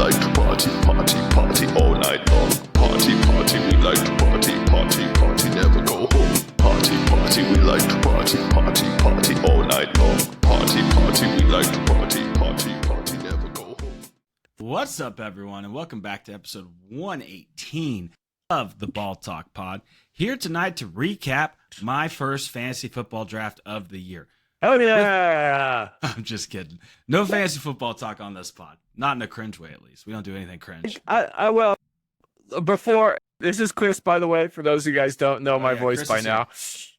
like to party, party, party all night long. Party, party, we like to party, party, party, never go home. Party, party, we like to party, party, party all night long. Party, party, we like to party, party, party, never go home. What's up, everyone, and welcome back to episode 118 of the Ball Talk Pod. Here tonight to recap my first fantasy football draft of the year. Oh yeah! I'm just kidding. No fantasy football talk on this pod. Not in a cringe way, at least. We don't do anything cringe. Well, before this is Chris, by the way. For those of you guys don't know my voice Chris by is now,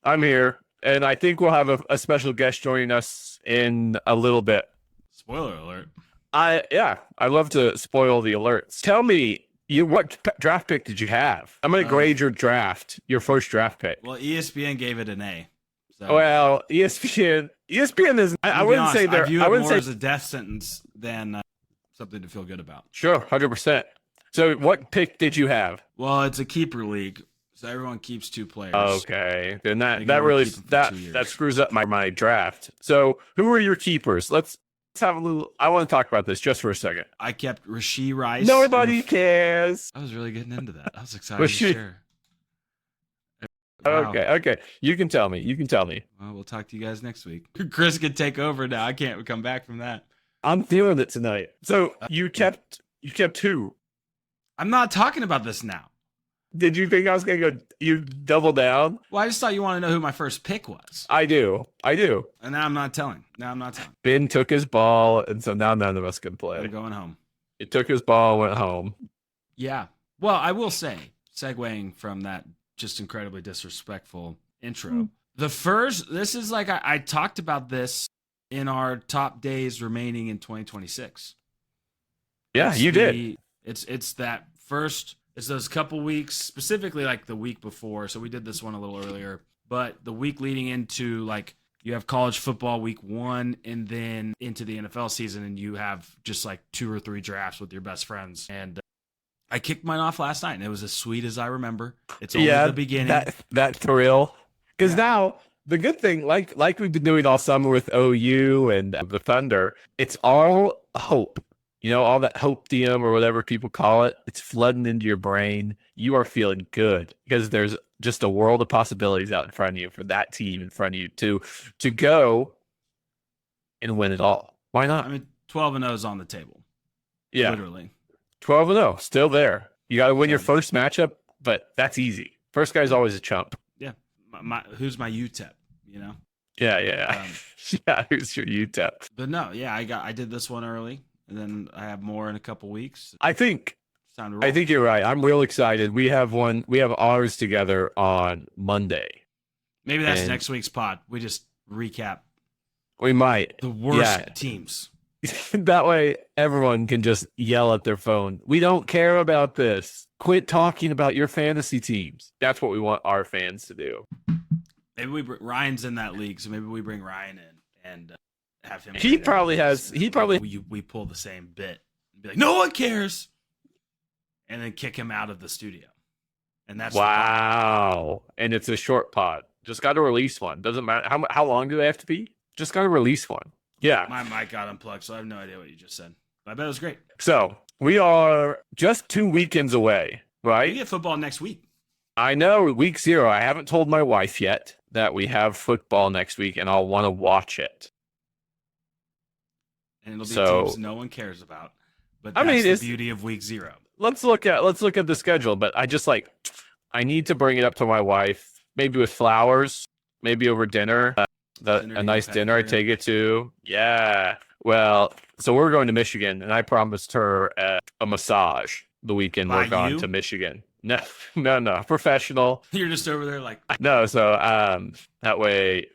I'm here, and I think we'll have a special guest joining us in a little bit. Spoiler alert. I love to spoil the alerts. Tell me, what draft pick did you have? I'm gonna grade your draft, your first draft pick. Well, ESPN gave it an A. So, Well, ESPN is. I wouldn't say they're. I view it I wouldn't more say as a death sentence than something to feel good about. sure, 100%. So, what pick did you have? Well, it's a keeper league, so everyone keeps two players. Okay, then I that think that I'm really gonna keep him for that 2 years. that screws up my draft. So, who are your keepers? Let's have a little. I want to talk about this just for a second. I kept Rashee Rice. Nobody cares. I was really getting into that. I was excited Rashee- to share. Wow. Okay. You can tell me. Well, we'll talk to you guys next week. Chris could take over now. I can't come back from that. I'm feeling it tonight. So you kept who? I'm not talking about this now. Did you think I was gonna go? You double down? Well, I just thought you wanted to know who my first pick was. I do. And now I'm not telling. Ben took his ball, and so now none of us can I'm play. going home. He took his ball, went home. Yeah. Well, I will say, segueing from that just incredibly disrespectful intro, this is like I talked about this in our top days remaining in 2026. Yeah, you did. It's that first. It's those couple weeks, specifically like the week before. So we did this one a little earlier, but the week leading into like you have college football week 1 and then into the NFL season, and you have just like 2 or 3 drafts with your best friends. And I kicked mine off last night, and it was as sweet as I remember. It's only the beginning. That thrill. Because Yeah. now the good thing, like we've been doing all summer with OU and the Thunder, it's all hope. You know, all that hopium or whatever people call it, it's flooding into your brain. You are feeling good because there's just a world of possibilities out in front of you for that team in front of you to go and win it all. Why not? I mean, 12-0 is on the table. Yeah, Literally. 12-0, still there. You got to win your Yeah. first matchup, but that's easy. First guy's always a chump. Yeah. Who's my UTEP, you know? Yeah. Um, Yeah, who's your UTEP? But no, yeah, I did this one early, and then I have more in a couple weeks. I think It's time to roll. you're right. I'm real excited. We have ours together on Monday. Maybe that's and- next week's pod. We just recap We might. the worst Yeah. teams. That way everyone can just yell at their phone. We don't care about this. Quit talking about your fantasy teams. That's what we want our fans to do. Maybe Ryan's in that league, so maybe we bring Ryan in and have him. He probably has- We pull the same bit and be like, no one cares, and then kick him out of the studio. And that's the pod. Wow. And it's a short pod. Just got to release one. Doesn't matter. How long do they have to be? Just got to release one. Yeah. My mic got unplugged, so I have no idea what you just said. But I bet it was great. So we are just 2 weekends away, We right? get football next week. I know, week 0. I haven't told my wife yet that we have football next week, and I'll want to watch it. And it'll be So- teams no one cares about. But I that's mean, the it's- beauty of week 0. Let's look at the schedule, but I need to bring it up to my wife, maybe with flowers, maybe over dinner. Dinner A you nice pack dinner I her in. take it to. Yeah. Well, so we're going to Michigan, and I promised her a massage the weekend By we're going you? to Michigan. No, professional. You're just over there like, No, so that way,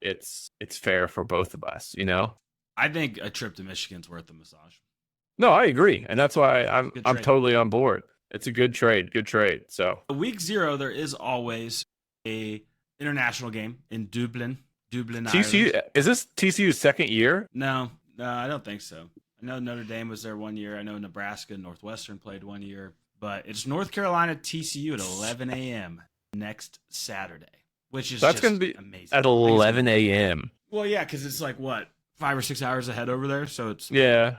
it's fair for both of us, I think a trip to Michigan's worth the massage. No, I agree, and that's why I'm Good I'm trade. totally on board. It's a good trade. So Week 0, there is always a international game in Dublin, TCU, Ireland. is this TCU's second year? No, I don't think so. I know Notre Dame was there 1 year. I know Nebraska, Northwestern played 1 year. But it's North Carolina TCU at 11 a.m. next Saturday, which is That's just going to be amazing. at 11 a.m. Well, yeah, because it's like, what, 5 or 6 hours ahead over there? So it's Yeah.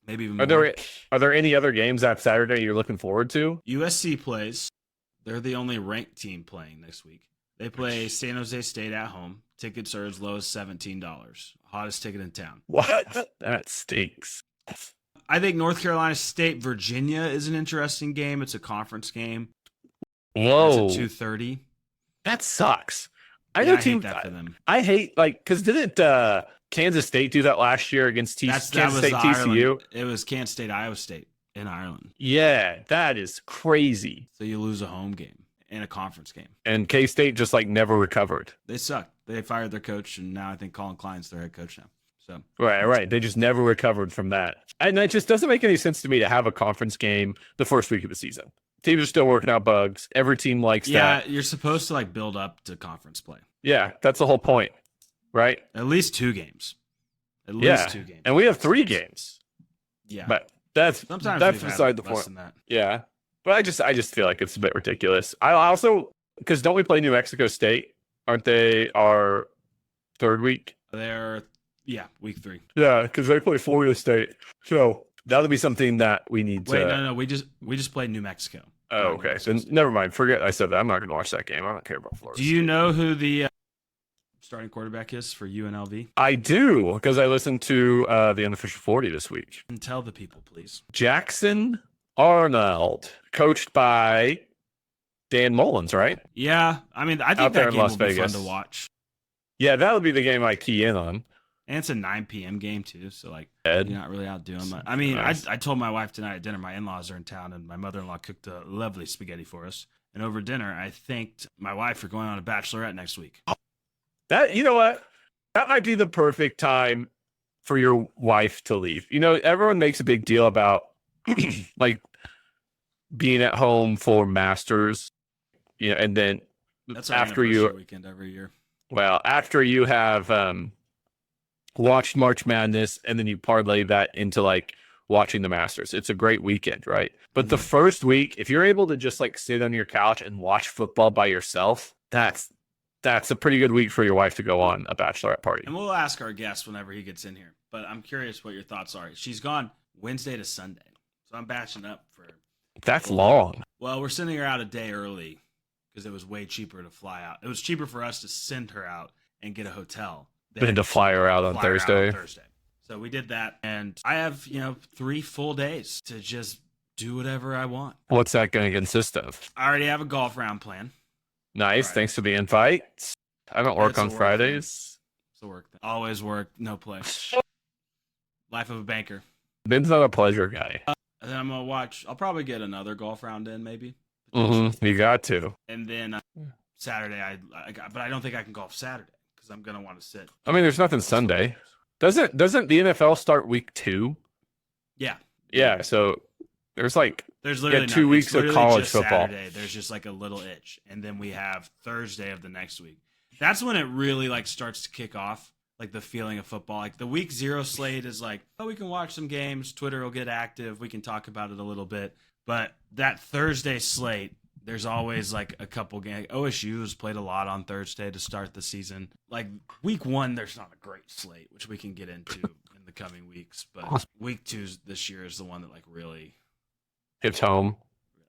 maybe even Are more. there any other games that Saturday you're looking forward to? USC plays. They're the only ranked team playing next week. They play San Jose State at home. Tickets are as low as $17. Hottest ticket in town. What? That stinks. I think North Carolina State, Virginia is an interesting game. It's a conference game. Whoa, It's at 2:30. that sucks. I Yeah, know I hate teams. that for them. I hate because didn't Kansas State do that last year against That Kansas was State TCU? Ireland. It was Kansas State, Iowa State in Ireland. Yeah, that is crazy. So you lose a home game and a conference game. And K State just never recovered. They suck. They fired their coach, and now I think Colin Klein's their head coach now. So Right. They just never recovered from that. And it just doesn't make any sense to me to have a conference game the first week of the season. Teams are still working out bugs. Every team likes that. you're supposed to build up to conference play. Yeah, that's the whole point, right? At least 2 games. At Yeah. least 2 games. And we have 3 games. Yeah. But that's Sometimes that's we've had beside the less point. than that. Yeah. But I just feel like it's a bit ridiculous. I also because don't we play New Mexico State? Aren't they our third week? They're week 3. Yeah, because they play Florida State. So that'll be something that we need Wait, to. no, we just played New Mexico. Oh, okay. So never mind. Forget I said that. I'm not going to watch that game. I don't care about Florida. Do you know who the starting quarterback is for UNLV? I do because I listened to the unofficial 40 this week. And tell the people, please. Jackson Arnold, coached by Dan Mullins, right? Yeah, I mean, I think Out there that in game Las will be fun Vegas. to watch. Yeah, that would be the game I key in on. And it's a 9 p.m. game too, so Ed. you're not really out doing much. I mean, Nice. I told my wife tonight at dinner, my in-laws are in town, and my mother-in-law cooked a lovely spaghetti for us. And over dinner, I thanked my wife for going on a bachelorette next week. That you know what? That might be the perfect time for your wife to leave. You know, everyone makes a big deal about being at home for masters, and then That's our after anniversary weekend every year. after you have watched March Madness and then you parlay that into watching the Masters. It's a great weekend, right? But the first week, if you're able to just sit on your couch and watch football by yourself, that's a pretty good week for your wife to go on a bachelorette party. And we'll ask our guest whenever he gets in here. But I'm curious what your thoughts are. She's gone Wednesday to Sunday, so I'm batching up for. That's long. Well, we're sending her out a day early because it was way cheaper to fly out. It was cheaper for us to send her out and get a hotel Than to fly her out on Thursday. So we did that, and I have 3 full days to just do whatever I want. What's that going to consist of? I already have a golf round plan. Nice. Right. Thanks for the invite. I don't work It's a on work Fridays. It's a work thing. Always work, no play. Life of a banker. Ben's not a pleasure guy. And then I'm gonna watch. I'll probably get another golf round in, maybe. You got to. And then Saturday, but I don't think I can golf Saturday because I'm gonna want to sit. I mean, there's nothing Sunday. Doesn't the NFL start week 2? Yeah. Yeah, so there's There's literally 2 nothing. weeks It's of literally college just football. Saturday, there's just a little itch, and then we have Thursday of the next week. That's when it really starts to kick off, the feeling of football. The week 0 slate is we can watch some games. Twitter will get active. We can talk about it a little bit. But that Thursday slate, there's always a couple games. OSU has played a lot on Thursday to start the season. Week 1, there's not a great slate, which we can get into in the coming weeks. But week 2 this year is the one that really. Hits home.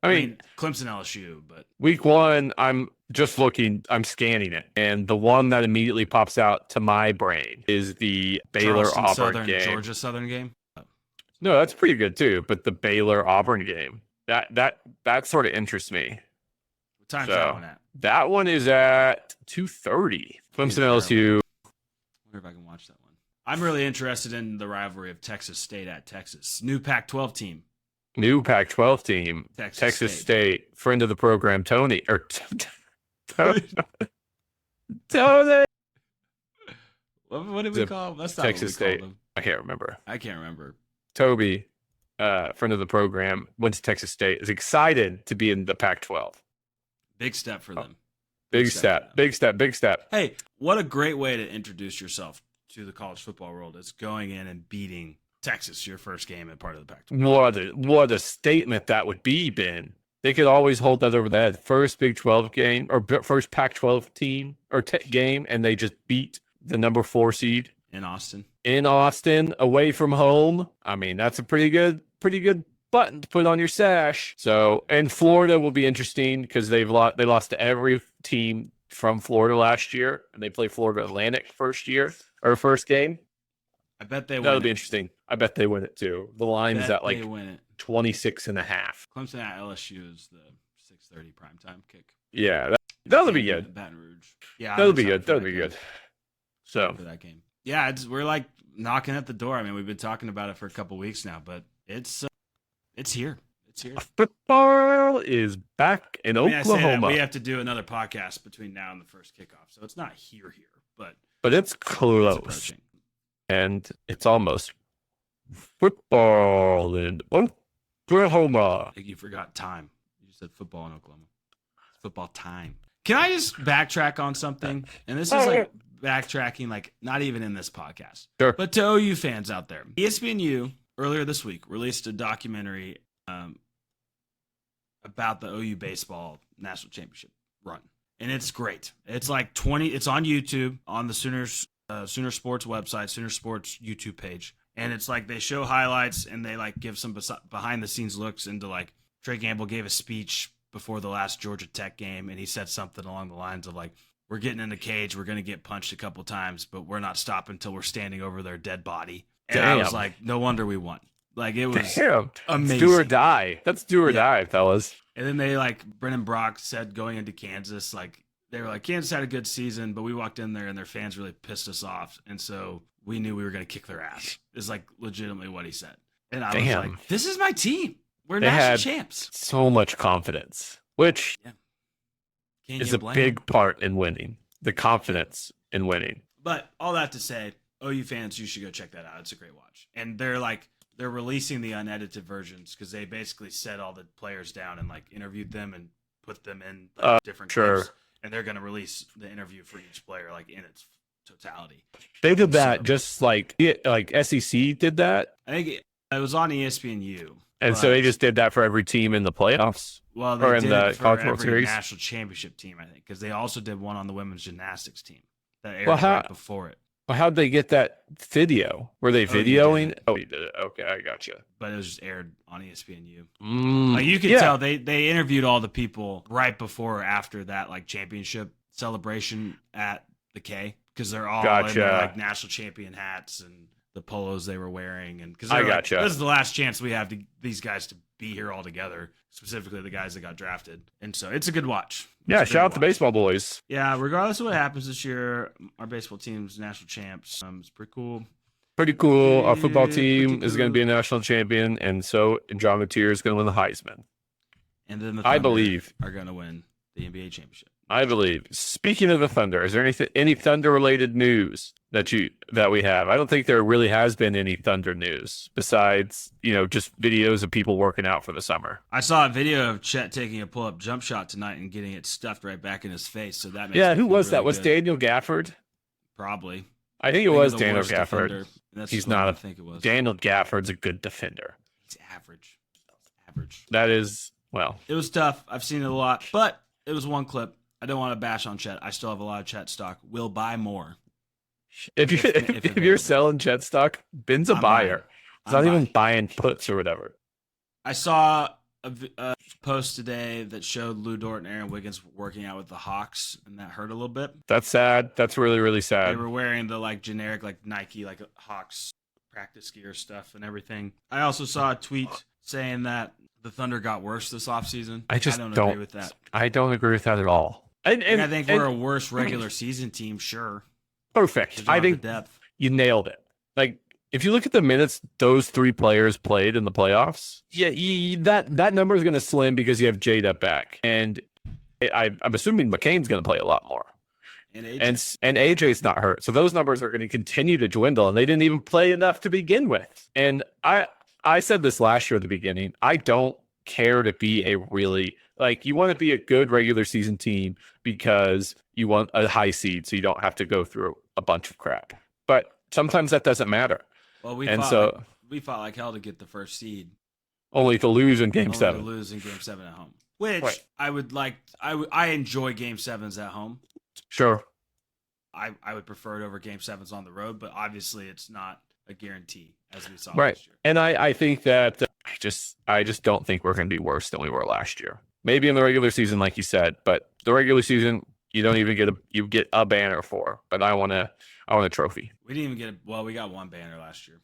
I mean, Clemson LSU, but week 1, I'm just looking, I'm scanning it. And the one that immediately pops out to my brain is the Baylor Charleston Auburn Southern, game. Georgia Southern game. No, that's pretty good too. But the Baylor Auburn game, that sort of interests me. What time's So, that one at? That one is at 2:30. Clemson LSU. Wonder if I can watch that one. I'm really interested in the rivalry of Texas State at Texas. New Pac-12 team. New Pac-12 team, Texas Texas State. State, friend of the program, Tony. Tony. What did we call him? That's not Texas what we State. called him. I can't remember. I can't remember. Toby, friend of the program, went to Texas State, is excited to be in the Pac-12. Big step for them. Big for step, them. big step, big step. Hey, what a great way to introduce yourself to the college football world. It's going in and beating Texas, your first game at part of the Pac-12. What a statement that would be, Ben. They could always hold that over their head. First Big 12 game or first Pac-12 team or game, and they just beat the number 4 seed In Austin. in Austin, away from home. I mean, that's a pretty good button to put on your sash. So, and Florida will be interesting because they lost to every team from Florida last year, and they play Florida Atlantic first game. I bet they win. That'll be interesting. I bet they win it too. The line's at like they win it. 26.5. Clemson at LSU is the 6:30 primetime kick. Yeah, that'll be good. Baton Rouge. Yeah, That'll be good. That'll be good. So for that game. Yeah, we're like knocking at the door. I mean, we've been talking about it for a couple weeks now, but it's here. It's here. Football is back in I say that, Oklahoma. we have to do another podcast between now and the first kickoff, so it's not here, but it's it's close. approaching. And it's almost football in Oklahoma. I think you forgot time. You said football in Oklahoma. It's football time. Can I just backtrack on something? And this is like backtracking, like not even in this podcast. Sure. But to OU fans out there, ESPNU earlier this week released a documentary about the OU baseball national championship run, and it's great. It's like 20. It's on YouTube on the Sooner Sports website, Sooner Sports YouTube page, and it's like they show highlights and they like give some behind the scenes looks into like Trey Gamble gave a speech before the last Georgia Tech game, and he said something along the lines of like, "We're getting in the cage, we're gonna get punched a couple times, but we're not stopping until we're standing over their dead body." And I was like, no wonder we won. Like it was amazing. Do or die. That's do or die, fellas. And then they like Brennan Brock said going into Kansas, like they were like, Kansas had a good season, but we walked in there and their fans really pissed us off, and so we knew we were going to kick their ass. Is like legitimately what he said. And I was like, this is my team. We're national champs. So much confidence, which is a blame big part in winning. The confidence in winning. But all that to say, OU fans, you should go check that out. It's a great watch. And they're releasing the unedited versions because they basically set all the players down and like interviewed them and put them in like, different clips. And they're going to release the interview for each player like in its totality. They did that just like SEC did that. I think it was on ESPNU. And so they just did that for every team in the playoffs. Well, they or in did the it for College World every Series national championship team, I think, because they also did one on the women's gymnastics team that aired Well, right before it. Well, how'd they get that video? Were they videoing? Oh, you did it. Okay, I got you. But it was just aired on ESPNU. Like you can tell they interviewed all the people right before or after that like championship celebration at the K because they're all in their like national champion hats and the polos they were wearing, and because this is the last chance we have to these guys to be here all together, specifically the guys that got drafted, and so it's a good watch. Shout out to baseball boys. Yeah, regardless of what happens this year, our baseball team's national champs. It's pretty cool. Pretty cool. Our football team is going to be a national champion, and so John Mateer is going to win the Heisman. And then I believe are going to win the NBA championship. I believe. Speaking of the Thunder, is there any Thunder related news that we have? I don't think there really has been any Thunder news besides, just videos of people working out for the summer. I saw a video of Chet taking a pull-up jump shot tonight and getting it stuffed right back in his face. So that makes who was really that? Was good. Daniel Gafford? Probably. I think it was Daniel Gafford. He's not. I think it was. Daniel Gafford's a good defender. He's average. Average. That is, well. It was tough. I've seen it a lot, but it was one clip. I don't want to bash on Chet. I still have a lot of Chet stock. We'll buy more. If you're selling Chet stock, Ben's a buyer. He's not even buying puts or whatever. I saw a post today that showed Lou Dort and Aaron Wiggins working out with the Hawks, and that hurt a little bit. That's sad. That's really, really sad. They were wearing the generic Nike Hawks practice gear stuff and everything. I also saw a tweet saying that the Thunder got worse this offseason. I don't agree with that. I don't agree with that at all. And I think we're a worse regular season team, sure. Perfect. I think depth. You nailed it. If you look at the minutes those three players played in the playoffs, that number is going to slim because you have J-Dub back. And I'm assuming McCain's going to play a lot more. And AJ's not hurt. So those numbers are going to continue to dwindle, and they didn't even play enough to begin with. And I said this last year at the beginning. I don't care to be a really you want to be a good regular season team because you want a high seed so you don't have to go through a bunch of crap. But sometimes that doesn't matter. Well, we fought like hell to get the first seed. Only to lose in Game 7. To lose in Game 7 at home. Which I would like. I enjoy Game 7s at home. Sure. I would prefer it over Game 7s on the road, but obviously it's not a guarantee as we saw Right. last year. And I think that I just don't think we're going to be worse than we were last year. Maybe in the regular season, like you said, but the regular season you don't even get a banner for. But I want a trophy. We didn't even get we got one banner last year.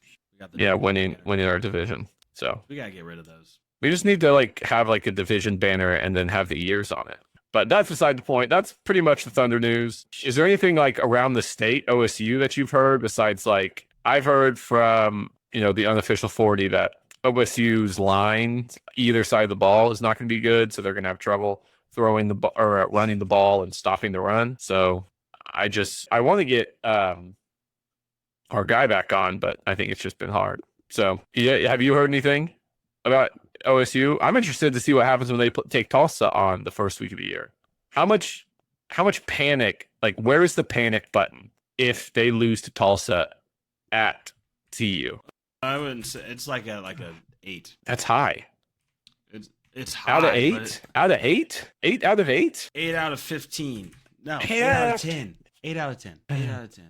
We got winning banner. our division. So We gotta get rid of those. we just need to have a division banner and then have the years on it. But that's beside the point. That's pretty much the Thunder news. Is there anything around the state OSU that you've heard besides I've heard from the unofficial 40 that OSU's line either side of the ball is not going to be good, so they're going to have trouble throwing the ball or running the ball and stopping the run. So I want to get our guy back on, but I think it's just been hard. So yeah, have you heard anything about OSU? I'm interested to see what happens when they take Tulsa on the first week of the year. How much panic? Where is the panic button if they lose to Tulsa at TU? I wouldn't say it's like a 8. That's high. It's high. Out of 8? Out of 8? 8 out of 8? 8 out of 15. No, 8 Yeah. out of 10. 8 out of 10. 8 out of 10.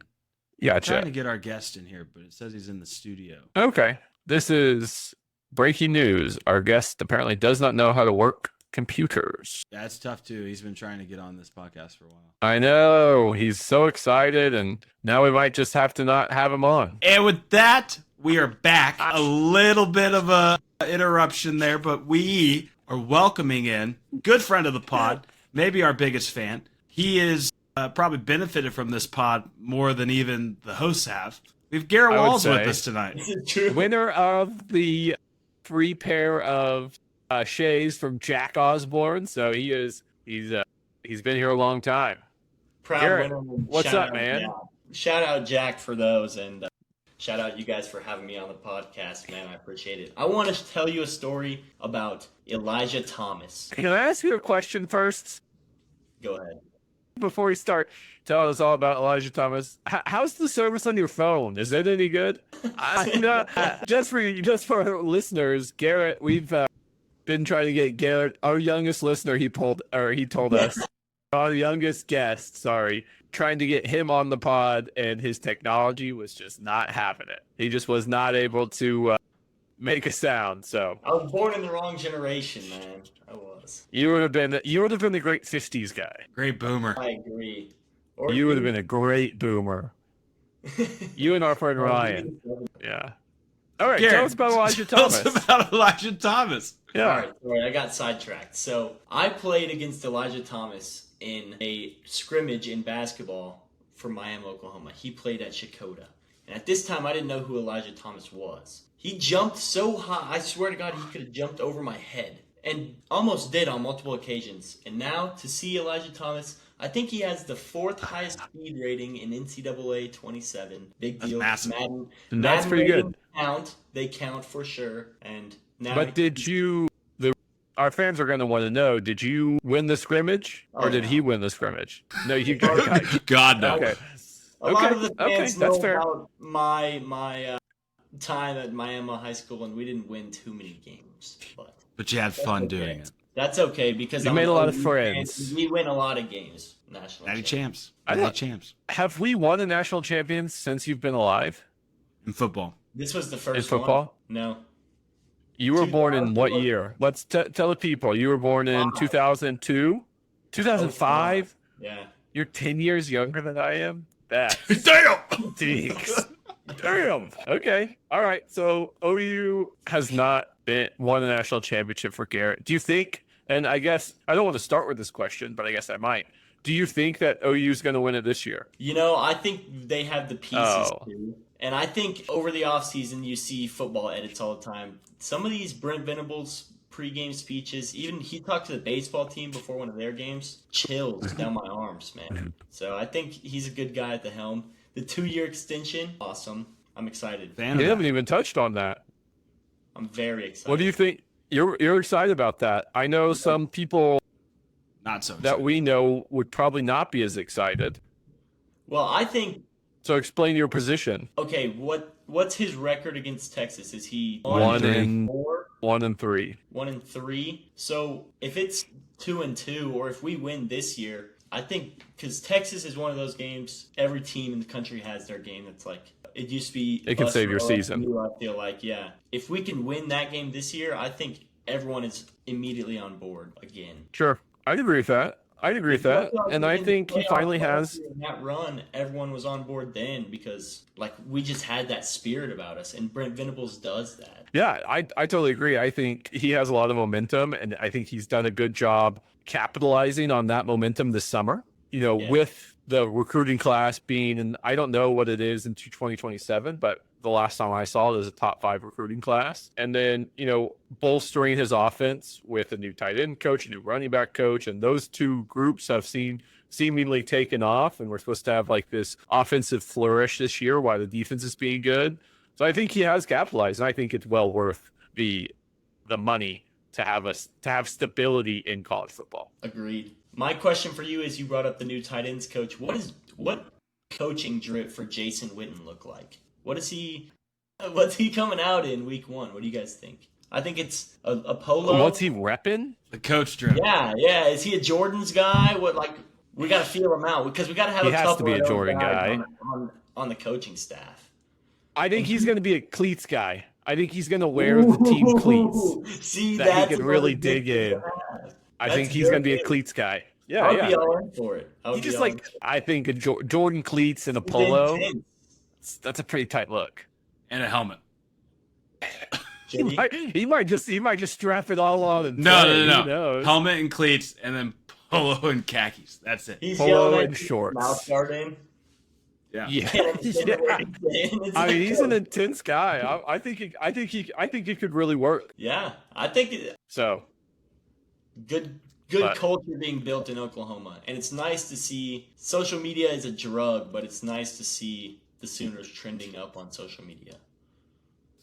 I'm Gotcha. trying to get our guest in here, but it says he's in the studio. Okay. This is breaking news. Our guest apparently does not know how to work computers. Yeah, it's tough too. He's been trying to get on this podcast for a while. I know. He's so excited, and now we might just have to not have him on. And with that, we are back. A little bit of a interruption there, but we are welcoming in good friend of the pod, maybe our biggest fan. He is probably benefited from this pod more than even the hosts have. We have Garrett I would Walls with say. us tonight. This is true. Winner of the free pair of shays from Jack Osborne. So he's been here a long time. Proud Garrett, winner. what's Shout up, out man? Jack. Shout out Jack for those, and shout out you guys for having me on the podcast, man. I appreciate it. I want to tell you a story about Elijah Thomas. Can I ask you a question first? Go ahead. Before we start telling us all about Elijah Thomas, how's the service on your phone? Is it any good? I'm not, just for our listeners, Garrett. We've been trying to get Garrett, our youngest listener. He told us, our youngest guest. Sorry, trying to get him on the pod, and his technology was just not having it. He just was not able to make a sound. So I was born in the wrong generation, man. I was. you would have been the great '50s guy. Great boomer. I agree. Or You would have been a great boomer. You and our friend Ryan. Yeah. All right, Garrett, tell us about Elijah Tell Thomas. us about Elijah Thomas. Yeah. All right, sorry, I got sidetracked. So I played against Elijah Thomas in a scrimmage in basketball for Miami, Oklahoma. He played at Shakota. And at this time, I didn't know who Elijah Thomas was. He jumped so high, I swear to God, he could have jumped over my head. And almost did on multiple occasions. And now, to see Elijah Thomas, I think he has the 4th highest speed rating in NCAA 27. Big That's deal. massive. Madden, That's Madden pretty ratings good. They count for sure. And now But our fans are going to want to know, did you win the scrimmage or Oh, did no. he win the scrimmage? No, you God no. Okay. A lot of the Okay, fans that's know fair. about my time at Miami High School, and we didn't win too many games. But you had fun okay. doing it. That's okay because You I'm made a lot of OU friends. fan. We win a lot of games. National Natty champs. I Natty don't- champs. Have we won a national champion since you've been alive In football. This was the first in football? one. No. You were born in what 2004. year? Let's tell the people. You were born in 2002, 2005. Yeah. You're 10 years younger than I am. That Damn! stinks. Damn. Okay. All right. So OU has not won a national championship for Garrett. Do you think? And I guess I don't want to start with this question, but I guess I might. Do you think that OU is going to win it this year? You know, I think they have the pieces Oh. too. And I think over the offseason, you see football edits all the time. Some of these Brent Venables pregame speeches, even he talked to the baseball team before one of their games, chills down my arms, man. So I think he's a good guy at the helm. The 2-year extension, awesome. I'm excited. Fan You of haven't that. even touched on that. I'm very excited. What do you think? You're excited about that. I know some people Not so that excited. we know would probably not be as excited. Well, I think, So explain your position. okay, what's his record against Texas? Is he 1 3. and 4? 1 and 3. 1 and 3. So if it's 2 and 2, or if we win this year, I think because Texas is one of those games, every team in the country has their game that's like, it used to be. It can us save or your season. OSU, I feel like, yeah. If we can win that game this year, I think everyone is immediately on board again. Sure. I'd agree with that. I'd agree with that. And I think he finally has. In that run, everyone was on board then because like we just had that spirit about us, and Brent Venables does that. Yeah, I totally agree. I think he has a lot of momentum, and I think he's done a good job capitalizing on that momentum this summer. You know, with the recruiting class being, and I don't know what it is in 2027, but the last time I saw it was a top 5 recruiting class. And then, you know, bolstering his offense with a new tight end coach, a new running back coach, and those two groups have seemingly taken off, and we're supposed to have like this offensive flourish this year while the defense is being good. So I think he has capitalized, and I think it's well worth the money to have stability in college football. Agreed. My question for you is, you brought up the new tight ends coach. What coaching drip for Jason Witten look like? What's he coming out in week 1? What do you guys think? I think it's a polo. What's he repping? The coach drip. Yeah. Is he a Jordan's guy? We got to feel him out because we got to have He a has couple to be a of those Jordan guys guy. on the coaching staff. I think he's going to be a cleats guy. I think he's going to wear the team cleats. See, that he can really dig in. I think he's going to be a cleats guy. Yeah, I'll be all in for it. He just like, I think a Jordan cleats and a polo. That's a pretty tight look. And a helmet. He might just strap it all on and No. Helmet and cleats, and then polo and khakis. That's it. He's polo yelling and shorts. Mouth guard in. Yeah. I mean, he's an intense guy. I think he could really work. Yeah, I think So good culture being built in Oklahoma, and it's nice to see. Social media is a drug, but it's nice to see the Sooners trending up on social media.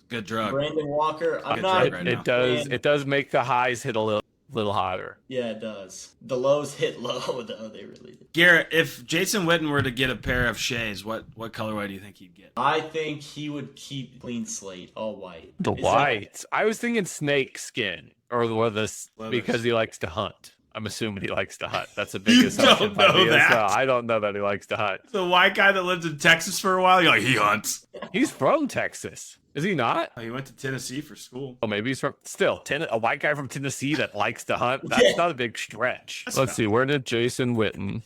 Good drug. Brandon Walker, I'm Good not. drug right now. it does make the highs hit a little hotter. Yeah, it does. The lows hit low, though. They really do. Garrett, if Jason Witten were to get a pair of Shays, what colorway do you think he'd get? I think he would keep clean slate, all white. The white. I was thinking snake skin or Leathers. because he likes to hunt. I'm assuming he likes to hunt. That's a big assumption. don't know that. So I don't know that he likes to hunt. The white guy that lived in Texas for a while, you're like, he hunts. He's from Texas. Is he not? He went to Tennessee for school. Oh, maybe he's from a white guy from Tennessee that likes to hunt. That's not a big stretch. Let's see. Where did Jason Witten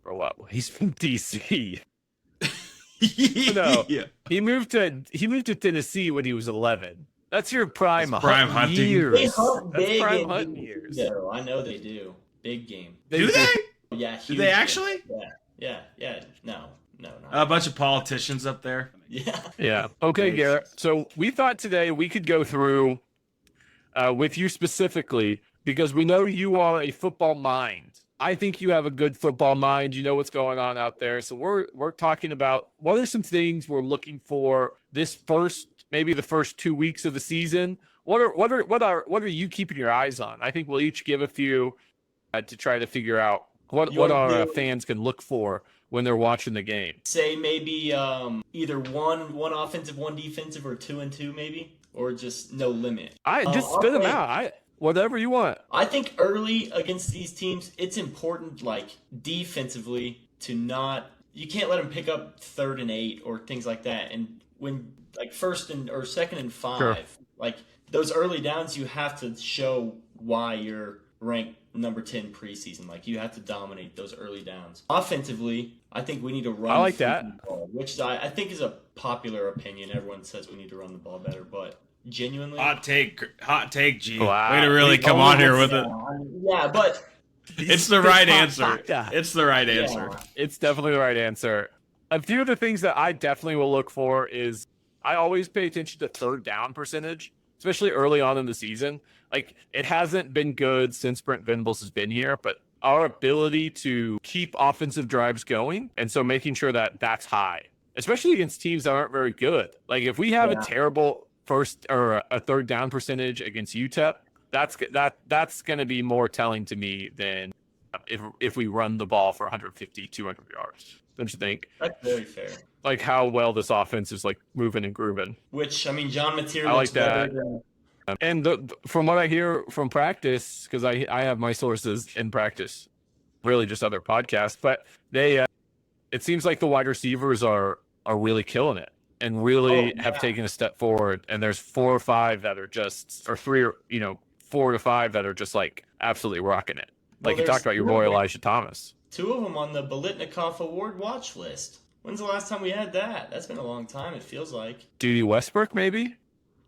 grow up? He's from DC. No, he moved to Tennessee when he was 11. That's your prime hunting years. They hunt That's big prime in hunting DC, years. though. I know they do. Big game. Do they? Yeah. Do huge they game. actually? Yeah. No, not. A bunch of politicians up there. Yeah. Yeah. Okay, Garrett. So we thought today we could go through with you specifically because we know you are a football mind. I think you have a good football mind. You know what's going on out there. So we're talking about what are some things we're looking for this maybe the first 2 weeks of the season. What are you keeping your eyes on? I think we'll each give a few to try to figure out what our fans can look for when they're watching the game. Say maybe either one offensive, one defensive, or 2 and 2 maybe, or just no limit. Just spit them out. Whatever you want. I think early against these teams, it's important, like defensively, you can't let them pick up 3rd and 8 or things like that. And when like 1st or 2nd and 5, Sure. like those early downs, you have to show why you're ranked number 10 preseason. Like you have to dominate those early downs. Offensively, I think we need to run. I like that. the ball, which I think is a popular opinion. Everyone says we need to run the ball better, but genuinely, Hot take, G. Wow. Way to really come on here with it. Yeah, but It's the right answer. It's the right answer. yeah. It's definitely the right answer. A few of the things that I definitely will look for is I always pay attention to 3rd down percentage, especially early on in the season. Like it hasn't been good since Brent Venables has been here, but our ability to keep offensive drives going, and so making sure that that's high, especially against teams that aren't very good. Like if we have a terrible first or a 3rd down percentage against UTEP, that's going to be more telling to me than if we run the ball for 150, 200 yards. Don't you think? That's very fair. Like how well this offense is like moving and grooving. Which, I mean, John Mateer I looks like that. better than- And from what I hear from practice, because I have my sources in practice, really just other podcasts, but they it seems like the wide receivers are really killing it and really have taken a step forward. And there's 4 or 5 that are just, or 3 or 4 to 5 that are just like absolutely rocking it. Like you talked about your boy Elijah Thomas. 2 of them on the Biletnikoff Award watch list. When's the last time we had that? That's been a long time, it feels like. D.D. Westbrook, maybe?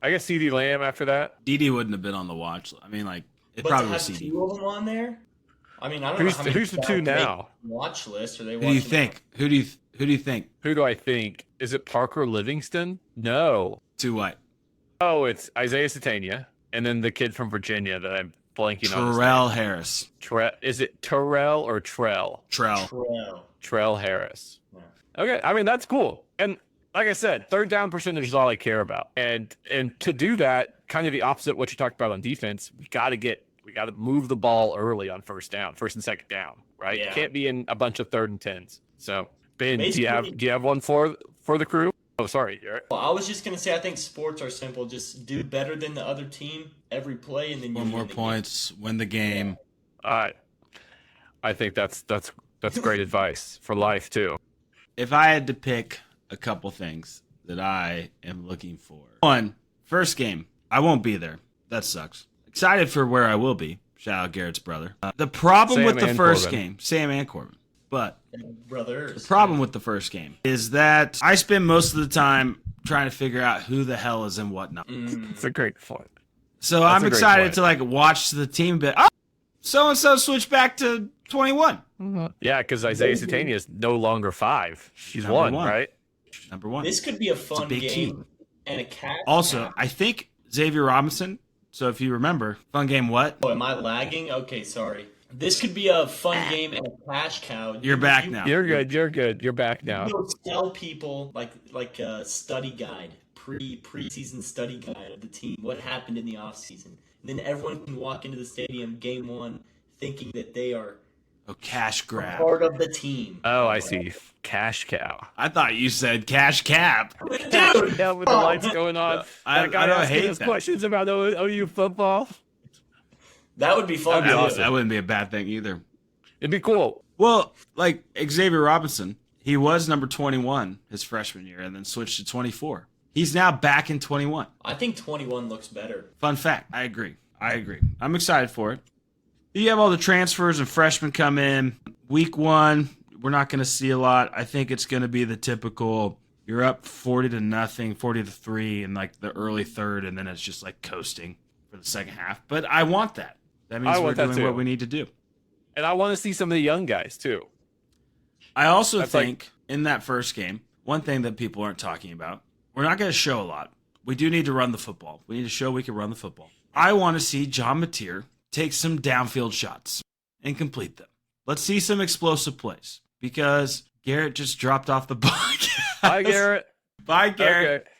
I guess C.D. Lamb after that. D.D. wouldn't have been on the watch. I mean, like, it But probably to have was CD. 2 of them on there? I mean, I don't know how many Who's the 2 now? watch list. Are they Who do you think? Who do you think? Who do I think? Is it Parker Livingston? No. To what? Oh, it's Isaiah Satania, and then the kid from Virginia that I'm blanking on. Terrell Harris. Is it Terrell or Trell? Trell. Trell Harris. Yeah. Okay, I mean that's cool. And like I said, 3rd down percentage is all I care about. And to do that, kind of the opposite of what you talked about on defense, we got to move the ball early on 1st and 2nd down, right? Yeah. You can't be in a bunch of 3rd and 10s. So Ben, do Basically- you have one for the crew? Oh, sorry, Garrett. Well, I was just going to say, I think sports are simple. Just do better than the other team every play, and then you One win more the game. points, win the game. I think that's great advice for life too. If I had to pick a couple things that I am looking for. 1, first game. I won't be there. That sucks. Excited for where I will be. Shout out Garrett's brother. The problem Sam with the and first Corbin. game, Sam and Corbin. But Brothers. the problem with the first game is that I spend most of the time trying to figure out who the hell is in what number. It's a great point. So That's I'm a great excited point. to like watch the team bit. Oh, so and so switch back to 21. Yeah, because Isaiah Satania is no longer 5. She's Number 1, one. right? Number 1. This could be a fun big game. team. And a cat. Also, I think Xavier Robinson. So if you remember, fun game what? Oh, am I lagging? Okay, sorry. This could be a fun game and a cash cow. You're back now. You're good. You're good. You're back now. You tell people like a study guide, preseason study guide of the team, what happened in the offseason. And then everyone can walk into the stadium game 1 thinking that they are Oh, cash grab. part of the team. Oh, I see. Cash cow. I thought you said cash cap. Dude, Yeah, with the lights going on. I That guy don't asking hate us that. questions about OU football. that would be fun. That'd be too. awesome. That wouldn't be a bad thing either. It'd be cool. Well, like Xavier Robinson, he was number 21 his freshman year and then switched to 24. He's now back in 21. I think 21 looks better. Fun fact. I agree. I'm excited for it. You have all the transfers and freshmen come in. Week 1, we're not going to see a lot. I think it's going to be the typical, you're up 40-0, 40-3 in like the early 3rd, and then it's just like coasting for the second half. But I want that. That means I we're want that doing too. what we need to do. And I want to see some of the young guys too. I also That's think in that first game, one thing that people aren't talking about, we're not going to show a lot. We do need to run the football. We need to show we can run the football. I want to see John Mateer take some downfield shots and complete them. Let's see some explosive plays because Garrett just dropped off the podcast. Hi, Garrett. Bye, Garrett. Okay.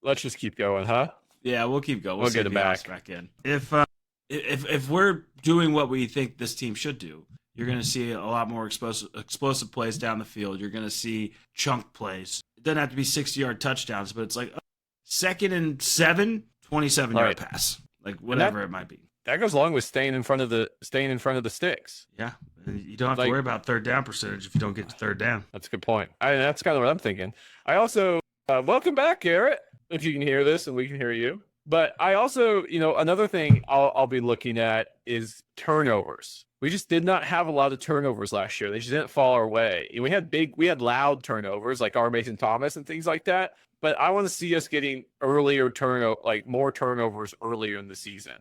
Let's just keep going, huh? Yeah, we'll keep going. We'll see get if him he hops back. in. If we're doing what we think this team should do, you're going to see a lot more explosive plays down the field. You're going to see chunk plays. It doesn't have to be 60-yard touchdowns, but it's like 2nd and 7, 27-yard Right. pass, like whatever it might be. That goes along with staying in front of the sticks. Yeah, you don't have Like- to worry about 3rd down percentage if you don't get to 3rd down. That's a good point. That's kind of what I'm thinking. I also welcome back, Garrett. If you can hear this and we can hear you. But I also, another thing I'll be looking at is turnovers. We just did not have a lot of turnovers last year. They just didn't fall our way. We had loud turnovers like R. Mason Thomas and things like that. But I want to see us getting more turnovers earlier in the season,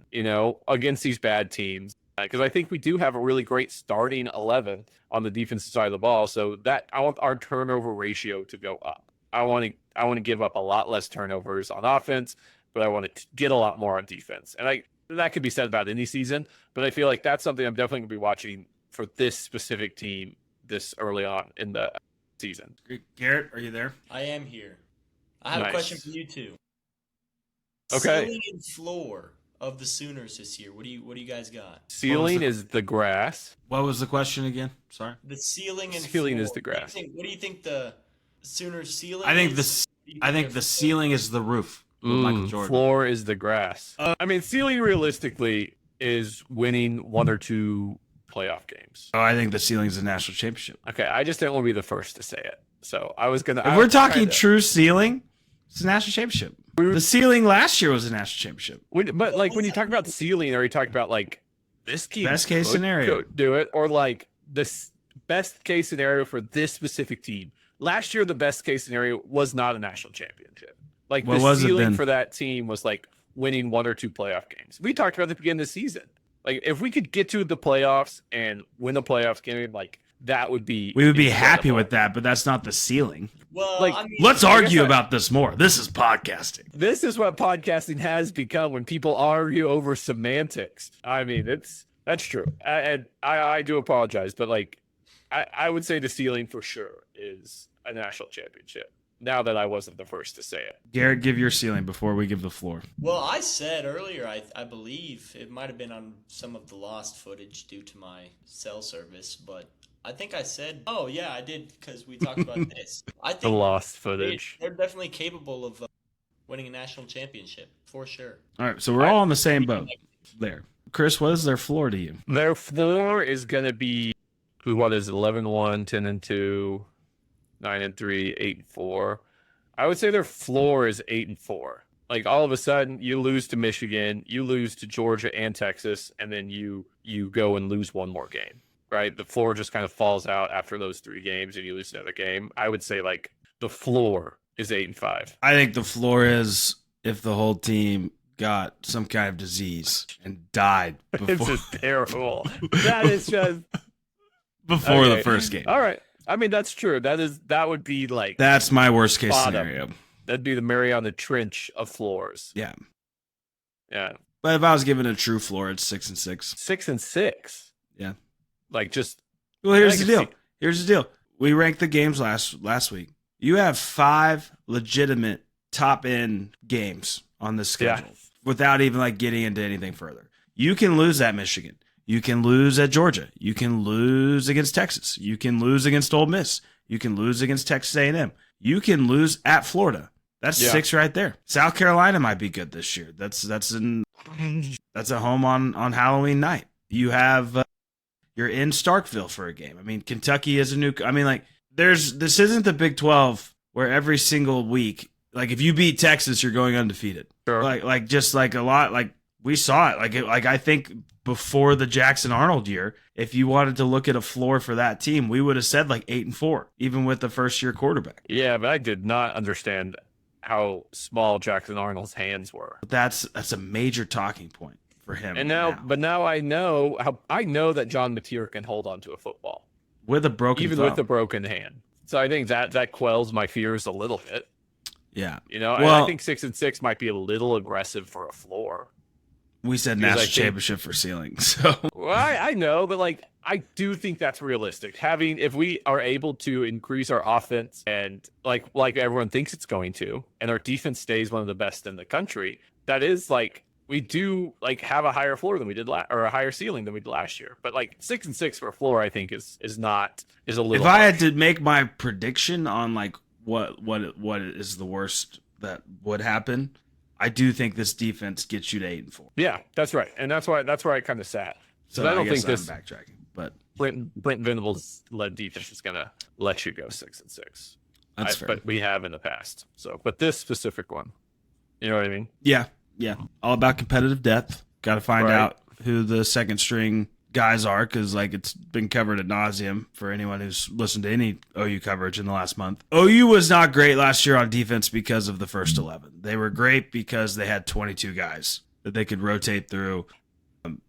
against these bad teams. Because I think we do have a really great starting 11 on the defensive side of the ball. So that I want our turnover ratio to go up. I want to give up a lot less turnovers on offense, but I want to get a lot more on defense. And that could be said about any season, but I feel like that's something I'm definitely going to be watching for this specific team this early on in the season. Garrett, are you there? I am here. I have Nice. a question for you two. Okay. Ceiling and floor of the Sooners this year. What do you guys got? Ceiling the- is the grass. What was the question again? Sorry. The ceiling and Ceiling floor. is the grass. What do you think the Sooners ceiling? I think is? the ceiling is the roof. With Michael Jordan. Floor is the grass. I mean, ceiling realistically is winning 1 or 2 playoff games. Oh, I think the ceiling is a national championship. Okay, I just didn't want to be the first to say it. So I was gonna. If we're talking true ceiling, it's a national championship. The ceiling last year was a national championship. But like when you talk about ceiling, are you talking about like this team Best case could scenario. do it, or like this best case scenario for this specific team? Last year, the best case scenario was not a national championship. Like What the was it ceiling then? for that team was like winning 1 or 2 playoff games. We talked about at the beginning of the season. Like if we could get to the playoffs and win the playoffs game, like that would be We would be happy incredible. with that, but that's not the ceiling. Well, Like, I mean, Let's I guess argue I- about this more. This is podcasting. This is what podcasting has become when people argue over semantics. I mean, that's true. And I do apologize, but like I would say the ceiling for sure is a national championship. Now that I wasn't the first to say it. Garrett, give your ceiling before we give the floor. well, I said earlier, I believe it might have been on some of the lost footage due to my cell service, but I think I said, oh yeah, I did because we talked about this. I The think lost footage. they're definitely capable of winning a national championship for sure. All right, so we're all on the same boat there. Chris, what is their floor to you? Their floor is going to be what is 11-1, 10-2, 9-3, 8-4. I would say their floor is 8-4. Like all of a sudden you lose to Michigan, you lose to Georgia and Texas, and then you go and lose one more game. Right? The floor just kind of falls out after those 3 games and you lose another game. I would say like the floor is 8-5. I think the floor is if the whole team got some kind of disease and died It's before, just terrible. That is just before the okay. first game. All right. I mean, that's true. That would be like That's my worst case Bottom. scenario. that'd be the Mariana Trench of floors. Yeah. Yeah. But if I was given a true floor, it's 6-6. 6-6. Yeah. Like just Well, here's I the can deal. see- Here's the deal. We ranked the games last week. You have 5 legitimate top end games on this schedule without even like getting into anything further. You can lose at Michigan. You can lose at Georgia. You can lose against Texas. You can lose against Ole Miss. You can lose against Texas A&M. You can lose at Florida. That's Yeah. 6 right there. South Carolina might be good this year. That's a home on Halloween night. You have you're in Starkville for a game. I mean, Kentucky is a new. I mean, like this isn't the Big 12 where every single week, like if you beat Texas, you're going undefeated. Sure. Like just like a lot. Like we saw it. Like I think before the Jackson Arnold year, if you wanted to look at a floor for that team, we would have said like 8-4, even with the first year quarterback. Yeah, but I did not understand how small Jackson Arnold's hands were. But that's a major talking point for him. And now I know that John Mateer can hold on to a football with a broken even thumb. with a broken hand. So I think that quells my fears a little bit. Yeah. You know, and Well- I think 6-6 might be a little aggressive for a floor. We said Because I national think- championship for ceiling. So Well, I know, but like I do think that's realistic. If we are able to increase our offense and like everyone thinks it's going to, and our defense stays one of the best in the country, that is like we do like have a higher floor than we did or a higher ceiling than we did last year. But like 6-6 for a floor, I think is a little. if I had to make my prediction on like what is the worst that would happen, I do think this defense gets you to 8-4. Yeah, that's right, and that's where I kind of sat. So But I don't guess think this I'm backtracking, but Clinton Venables led defense is gonna let you go 6-6. that's fair. But we have in the past. So, but this specific one, you know what I mean? Yeah, all about competitive depth. Got to find Right. out who the second string guys are, because like it's been covered ad nauseum for anyone who's listened to any OU coverage in the last month. OU was not great last year on defense because of the first 11. They were great because they had 22 guys that they could rotate through.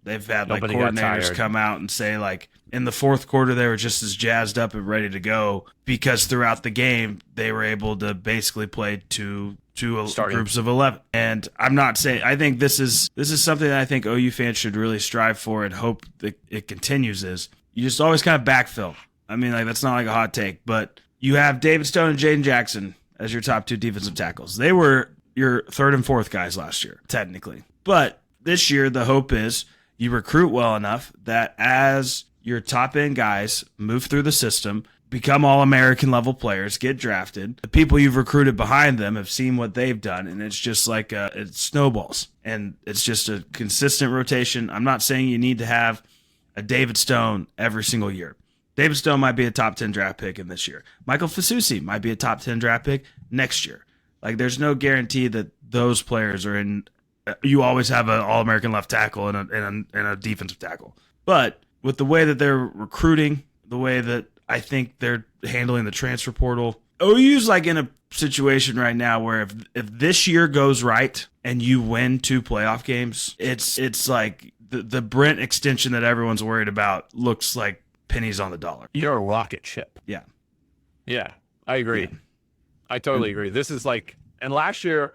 They've had like Nobody got coordinators tired. come out and say like in the fourth quarter they were just as jazzed up and ready to go because throughout the game they were able to basically play two Starting. groups of 11. And I'm not saying, I think this is something that I think OU fans should really strive for and hope that it continues, is you just always kind of backfill. I mean, like that's not like a hot take, but you have David Stone and Jaden Jackson as your top 2 defensive tackles. They were your 3rd and 4th guys last year, technically. But this year, the hope is you recruit well enough that as your top end guys move through the system, become All-American level players, get drafted, the people you've recruited behind them have seen what they've done, and it's just like it snowballs. And it's just a consistent rotation. I'm not saying you need to have a David Stone every single year. David Stone might be a top 10 draft pick in this year. Michael Fasusi might be a top 10 draft pick next year. Like, there's no guarantee that those players are in. You always have an All-American left tackle and a defensive tackle. But with the way that they're recruiting, the way that I think they're handling the transfer portal, OU's like in a situation right now where if this year goes right and you win 2 playoff games, it's like the Brent extension that everyone's worried about looks like pennies on the dollar. You're a rocket ship. Yeah. Yeah, I agree. Yeah. I totally agree. This is like, and last year,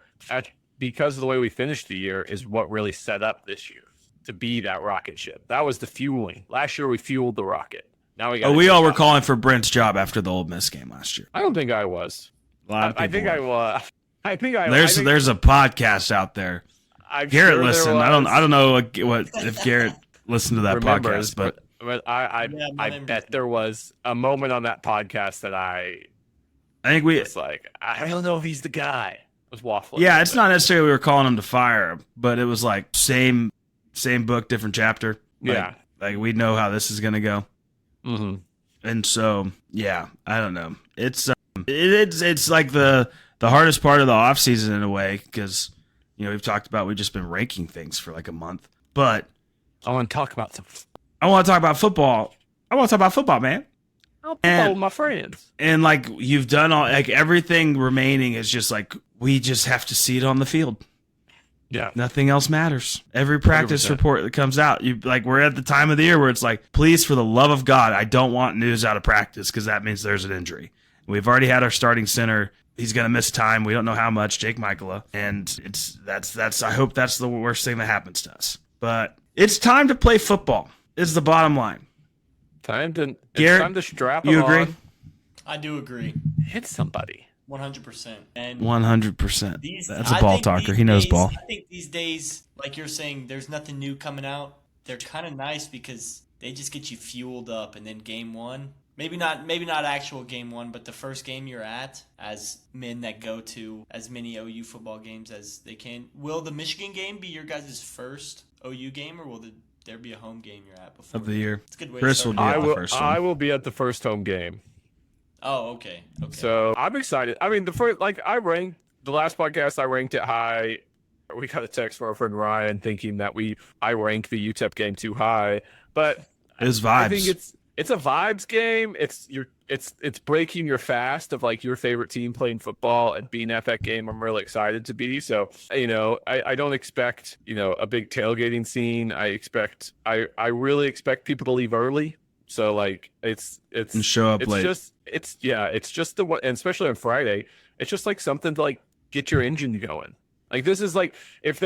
because of the way we finished the year, is what really set up this year to be that rocket ship. That was the fueling. Last year we fueled the rocket. Now we got. We all were calling for Brent's job after the Ole Miss game last year. I don't think I was. A lot of people I think were. I was. I think I. There's a podcast out there. I'm Garrett sure there listened. was. I don't know what if Garrett listened to that Remembers, podcast, but I bet there was a moment on that podcast that I I think we. was like, I don't know if he's the guy. I was waffling. Yeah, it's not necessarily we were calling him to fire him, but it was like same book, different chapter. Yeah. Like we know how this is gonna go, Mm-hmm. and so yeah, I don't know. It's like the hardest part of the off season in a way because we've talked about we've just been ranking things for like a month, but I want to talk about some. I want to talk about football. I want to talk about football, man. I'll And- with my friends. And like you've done all like everything remaining is just like we just have to see it on the field. Yeah. Nothing else matters. Every practice 100%. report report that comes out, we're at the time of the year where it's like, please, for the love of God, I don't want news out of practice because that means there's an injury. We've already had our starting center. He's gonna miss time. We don't know how much, Jake Michaela, and that's. I hope that's the worst thing that happens to us. But it's time to play football. Is the bottom line. It's Garrett, time to strap You them agree? on, I do agree, hit somebody. 100%. And 100%. these, That's a I ball think talker. these He knows days- ball. I think these days, like you're saying, there's nothing new coming out. They're kind of nice because they just get you fueled up, and then game one, maybe not actual game one, but the first game you're at, as men that go to as many OU football games as they can. Will the Michigan game be your guys' first OU game, or will there be a home game you're at before Of the year. It's a good way Chris to will start. be I at the will. first one. I will be at the first home game. Oh, okay. So I'm excited. I mean, the first, I ranked the last podcast. I ranked it high. We got a text from our friend Ryan thinking that I ranked the UTEP game too high, but His I vibes. think it's a vibes game. It's breaking your fast of like your favorite team playing football and being at that game. I'm really excited to be. So I don't expect a big tailgating scene. I really expect people to leave early. So like it's and show up late. it's just the one, and especially on Friday, it's just like something to like get your engine going. Like this is like if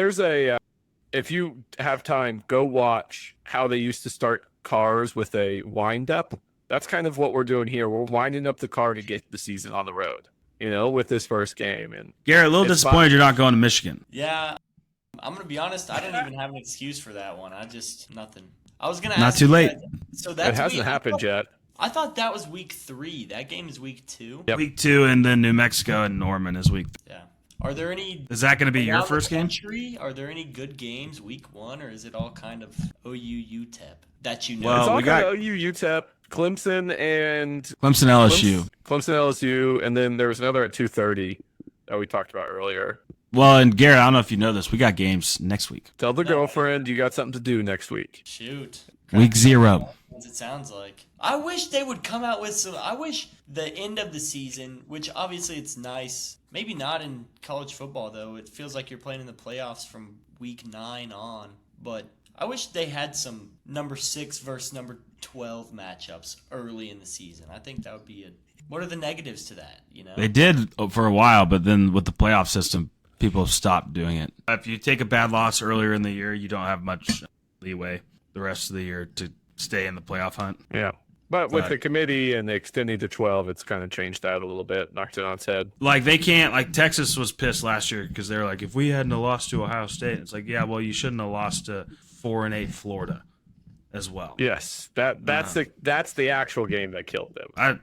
you have time, go watch how they used to start cars with a wind up. That's kind of what we're doing here. We're winding up the car to get the season on the road, with this first game. And Garrett, a little it's disappointed you're not going to Michigan. Yeah, I'm gonna be honest. I don't even have an excuse for that one. Nothing. I was gonna. Not ask too you late. guys- So it that's hasn't happened yet. I thought that was week 3. That game is week 2. Yep. Week 2, and then New Mexico and Norman is week 3. Yeah. Are there any? Is that going to be your around the first game? country, are there any good games week 1, or is it all kind of OU UTEP that you know? Well, It's all we kind got- of OU, UTEP, Clemson, and Clemson, LSU. Clemson, LSU, and then there was another at 2:30 that we talked about earlier. Well, and Garrett, I don't know if you know this. We got games next week. Tell the No. girlfriend you got something to do next week. Shoot. Week 0. It sounds like. I wish they would come out with some. I wish the end of the season, which obviously it's nice. Maybe not in college football though. It feels like you're playing in the playoffs from week 9 on. But I wish they had some number 6 versus number 12 matchups early in the season. I think that would be a. What are the negatives to that? They did for a while, but then with the playoff system, people have stopped doing it. If you take a bad loss earlier in the year, you don't have much leeway the rest of the year to stay in the playoff hunt. Yeah. But with But- the committee and the extending to 12, it's kind of changed that a little bit, knocked it on its head. Like they can't. Like Texas was pissed last year because they're like, if we hadn't have lost to Ohio State, it's like, yeah, well, you shouldn't have lost to 4-8 Florida as well. Yes, that's the actual game that killed them.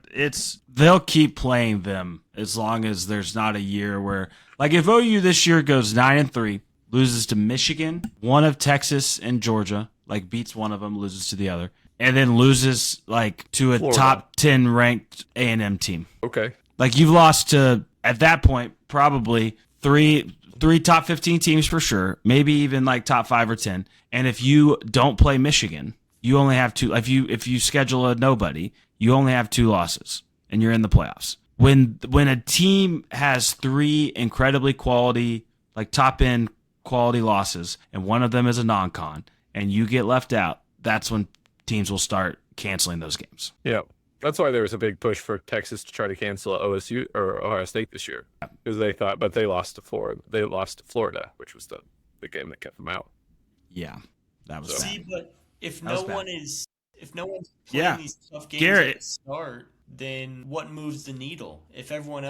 They'll keep playing them as long as there's not a year where, like, if OU this year goes 9-3, loses to Michigan, one of Texas and Georgia, like beats one of them, loses to the other, and then loses like to a Florida. top 10 ranked A&M team. Okay. Like you've lost to, at that point, probably three top 15 teams for sure, maybe even like top 5 or 10. And if you don't play Michigan, you only have two. If you schedule a nobody, you only have 2 losses, and you're in the playoffs. When a team has 3 incredibly quality, like top end quality losses, and one of them is a non-con, and you get left out, that's when teams will start canceling those games. Yeah. That's why there was a big push for Texas to try to cancel OSU or Ohio State this year, because they thought, but they lost to Florida. They lost to Florida, which was the game that kept them out. Yeah, that was See, bad. but if That no was bad. one's playing Yeah. these tough games Garrett. at the start, then what moves the needle? If everyone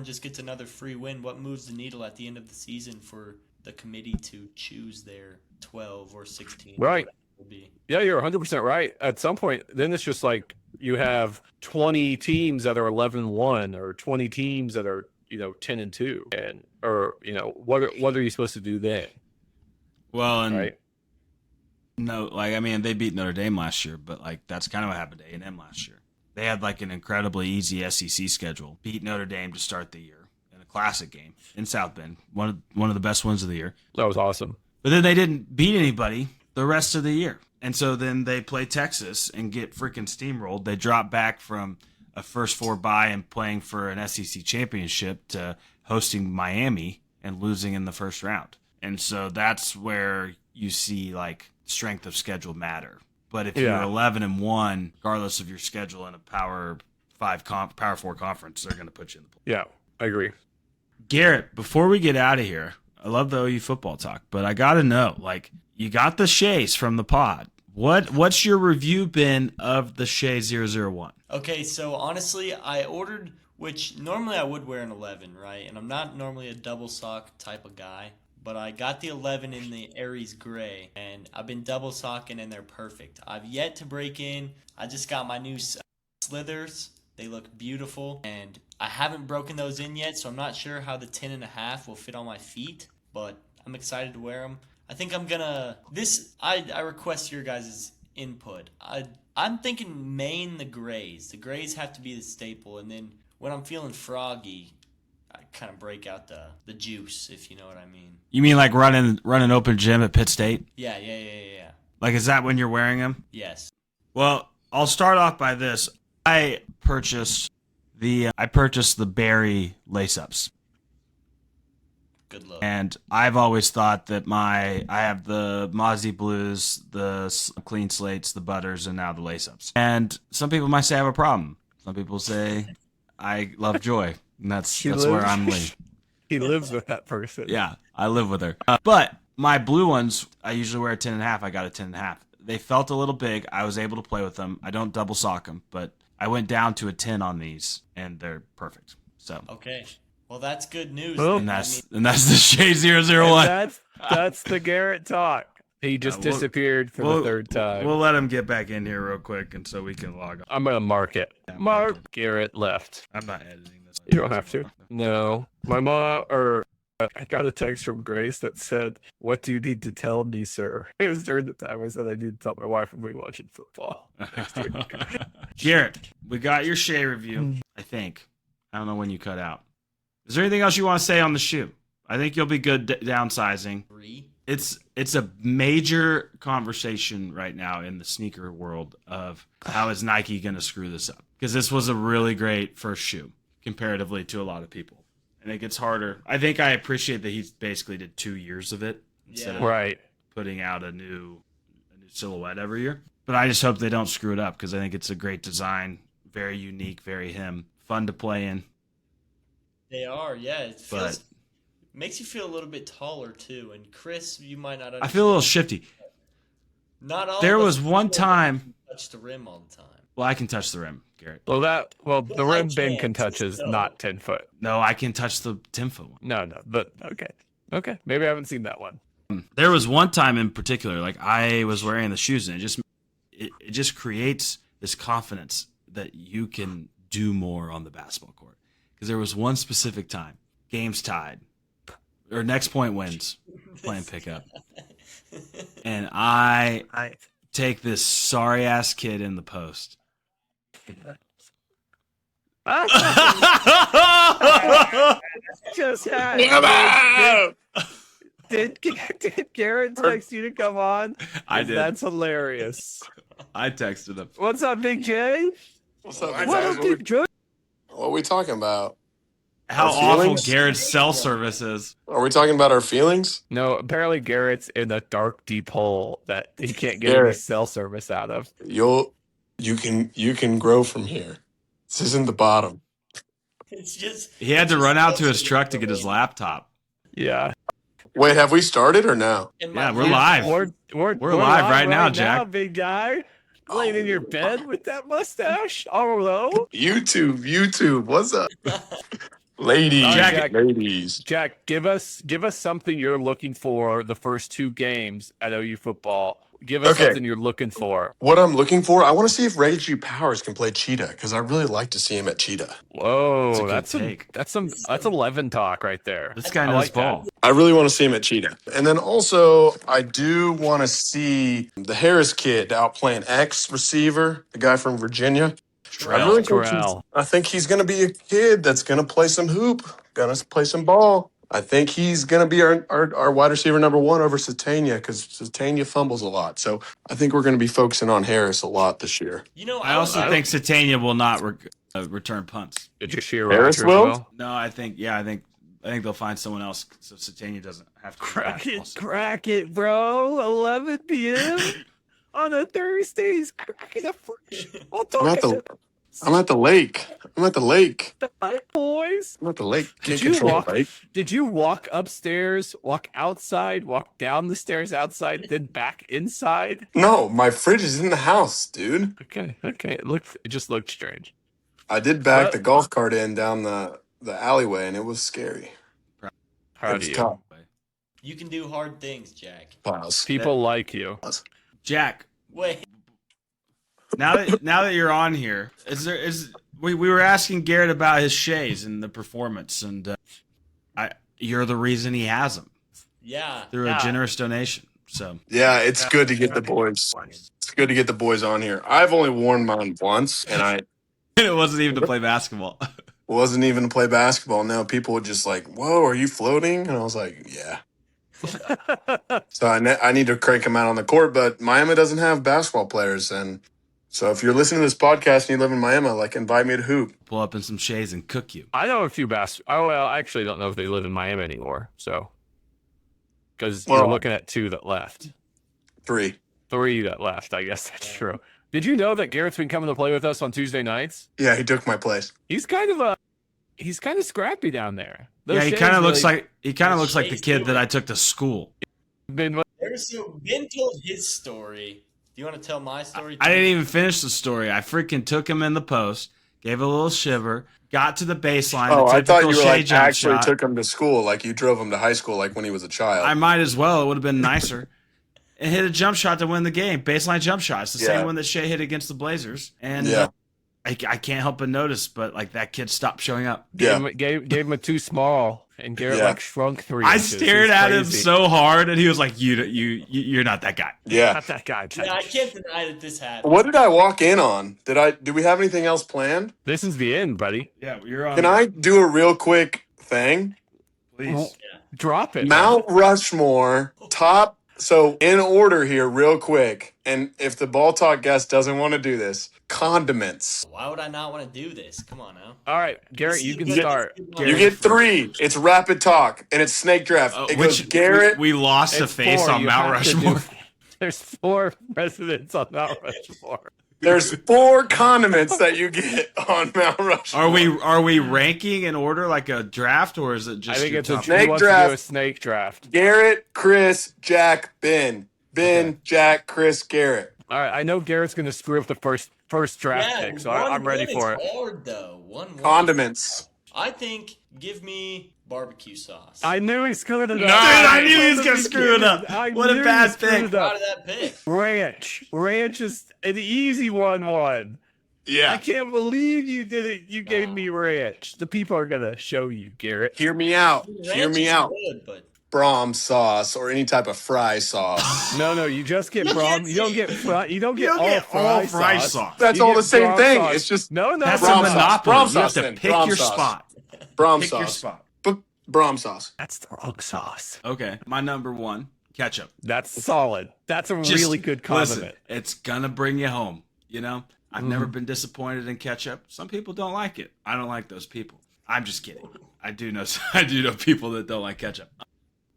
just gets another free win, what moves the needle at the end of the season for the committee to choose their 12 or 16? Right. Will be. Yeah, you're 100% right. At some point, then it's just like you have 20 teams that are 11-1 or 20 teams that are 10-2, and what are you supposed to do then? Well, and Right. no, like I mean, they beat Notre Dame last year, but like that's kind of what happened to A&M last year. They had like an incredibly easy SEC schedule. Beat Notre Dame to start the year in a classic game in South Bend, one of the best wins of the year. That was awesome. But then they didn't beat anybody the rest of the year. And so then they play Texas and get freaking steamrolled. They drop back from a first 4 bye and playing for an SEC championship to hosting Miami and losing in the first round. And so that's where you see like strength of schedule matter. But if you're Yeah. 11-1, regardless of your schedule in a Power 4 conference, they're going to put you in the play. Yeah, I agree. Garrett, before we get out of here, I love the OU football talk, but I got to know, like, you got the Shays from the pod. What's your review been of the Shay 001? Okay, so honestly, I ordered, which normally I would wear an 11, right? And I'm not normally a double sock type of guy, but I got the 11 in the Aries gray, and I've been double socking, and they're perfect. I've yet to break in. I just got my new slithers. They look beautiful, and I haven't broken those in yet, so I'm not sure how the 10.5 will fit on my feet, but I'm excited to wear them. I think I'm gonna I request your guys' input. I'm thinking main the grays. The grays have to be the staple, and then when I'm feeling froggy, I kind of break out the juice, if you know what I mean. You mean like running open gym at Pitt State? Yeah. Like, is that when you're wearing them? Yes. Well, I'll start off by this. I purchased the Barry lace-ups. Good look. And I've always thought that I have the Mozzie Blues, the Clean Slates, the Butters, and now the lace-ups. And some people might say I have a problem. Some people say I love Joy, and that's where I'm leaning. He lives with that person. Yeah, I live with her. But my blue ones, I usually wear a 10.5. I got a 10.5. They felt a little big. I was able to play with them. I don't double sock them, but I went down to a 10 on these, and they're perfect. So. Okay. Well, that's good news. Well, And then. that's the Shay 001. And that's the Garrett talk. He just we'll- disappeared for the third time. We'll let him get back in here real quick, and so we can log on. I'm gonna mark it. Yeah, Mark mark Garrett left. I'm not editing this. You don't have to. No, my mom I got a text from Grace that said, "What do you need to tell me, sir?" It was during the time I said I need to tell my wife we're watching football. Garrett, we got your Shay review, I think. I don't know when you cut out. Is there anything else you want to say on the shoe? I think you'll be good downsizing. 3. It's a major conversation right now in the sneaker world of how is Nike going to screw this up? Because this was a really great first shoe comparatively to a lot of people. And it gets harder. I think I appreciate that he basically did 2 years of it instead of Right. putting out a new silhouette every year. But I just hope they don't screw it up because I think it's a great design, very unique, very him, fun to play in. They are, yeah. It But makes you feel a little bit taller too. And Chris, you might not. I feel a little shifty. Not all. There of us was one feel time. touch the rim all the time. Well, I can touch the rim, Garrett. Well, the Well, I rim Ben can can't, touch is so- not 10 foot. No, I can touch the 10-foot one. No, but okay. Maybe I haven't seen that one. There was one time in particular, like I was wearing the shoes, and it just creates this confidence that you can do more on the basketball court. Because there was one specific time, games tied, or next point wins, playing pickup, and I take this sorry ass kid in the post. Just had. Did Garrett text you to come on? I did. That's hilarious. I texted him. What's up, Big J? What's up, What guys? up, Big J? What are we talking about? How Our awful feelings? Garrett's cell service is. Are we talking about our feelings? No, apparently Garrett's in a dark, deep hole that he can't get any Garrett. cell service out of. You can grow from here. This isn't the bottom. It's just He had to run out to his truck to get his laptop. Yeah. Wait, have we started or no? in my Yeah, we're life. live. We're live right now, Jack. Big guy. Laying in your bed with that mustache all low. YouTube, what's up? Ladies, Jack- ladies. Jack, give us something you're looking for the first 2 games at OU football. Give us Okay. something you're looking for. What I'm looking for, I want to see if Reggie Powers can play Cheetah, because I really like to see him at Cheetah. Whoa, That's a good that's take. that's 11 talk right there. This guy I knows like that. ball. I really want to see him at Cheetah. And then also, I do want to see the Harris kid out playing X receiver, the guy from Virginia. I think he's going to be a kid that's going to play some hoop, going to play some ball. I think he's going to be our wide receiver number 1 over Satania, because Satania fumbles a lot. So I think we're going to be focusing on Harris a lot this year. You know, I also think Satania will not return punts. Did you hear Harris Rogers will? No, I think they'll find someone else so Satania doesn't have to. Crack it, bro. 11 p.m. on a Thursdays. Crack it up for I'm at the lake. I'm at the lake. boys. I'm at the lake. Did Can't you control walk? the lake. Did you walk upstairs, walk outside, walk down the stairs outside, then back inside? No, my fridge is in the house, dude. Okay. It just looked strange. I did back What? the golf cart in down the alleyway, and it was scary. Proud was of you. tough. you can do hard things, Jack. Piles. People like you. Jack, Wait, now that you're on here, we were asking Garrett about his shays and the performance, and you're the reason he has them yeah. through a generous donation. So Yeah, it's good to get the boys. It's good to get the boys on here. I've only worn mine once, and I it wasn't even to play basketball. wasn't even to play basketball. No, people were just like, "Whoa, are you floating?" And I was like, "Yeah." So I need to crank them out on the court, but Miami doesn't have basketball players, and so if you're listening to this podcast and you live in Miami, like, invite me to hoop. Pull up in some shays and cook you. I know a few well, I actually don't know if they live in Miami anymore. So, because Well- you're looking at 2 that left, 3. 3 that left. I guess that's true. Did you know that Garrett's been coming to play with us on Tuesday nights? Yeah, he took my place. He's kind of scrappy down there. Those Yeah, he Shays kind of looks really like the Shays kid do that it. I took to school. been. So Ben told his story. Do you want to tell my story? I didn't even finish the story. I freaking took him in the post, gave a little shiver, got to the baseline. Oh, the I thought typical you were Shea like jump actually shot. took him to school, like you drove him to high school, like when he was a child. I might as well. It would have been nicer. And hit a jump shot to win the game. Baseline jump shot. It's the Yeah. same one that Shea hit against the Blazers. And Yeah. I can't help but notice, but like that kid stopped showing up. Yeah. Gave him a too small, and Garrett Yeah. like shrunk 3 I inches. stared It's at him crazy. so hard, and he was like, "You're not that guy." Yeah. Not that guy. Yeah, I can't deny that this happened. What did I walk in on? Do we have anything else planned? This is the end, buddy. Yeah, you're on. Can I do a real quick thing? please? Drop it. Mount Rushmore, top. So in order here, real quick. And if the ball talk guest doesn't want to do this, condiments. Why would I not want to do this? Come on now. All right, Garrett, you can This is start. good. You get 3. It's rapid talk and it's snake draft. It goes Garrett. we lost a It's face 4. on You Mount have to do- Rushmore. There's 4 presidents on Mount Rushmore. There's 4 condiments that you get on Mount Rushmore. Are we ranking in order like a draft, or is it just I think your it's a top? Snake he wants to draft. do a snake draft. Garrett, Chris, Jack, Ben. Ben, Okay. Jack, Chris, Garrett. All right, I know Garrett's going to screw up the first draft pick, so I'm ready for it. Hard though. 1-1. Condiments. I think give me barbecue sauce. I knew he screwed it up. Dude, I knew he was gonna screw it up. I What a knew he bad screwed pick. it Proud up. of that pick. Ranch. Ranch is an easy 1-1. I Yeah. can't believe you did it. You gave me ranch. The people are going to show you, Garrett. Hear me out. Hear Ranch me is out. good, but Brom sauce or any type of fry sauce. No, you just get Brom. You don't get you don't get all fry sauce. That's You all get the same Brom thing. sauce. It's just no. That's Brom a sauce. monopoly. Brom You sauce have to then. pick Brom your sauce. spot. Brom Pick your sauce. spot. But Brom sauce. That's the wrong sauce. Okay, my number one, ketchup. That's solid. That's a Just really good condiment. Listen, it's gonna bring you home. You know, I've never been disappointed in ketchup. Some people don't like it. I don't like those people. I'm just kidding. I do know people that don't like ketchup.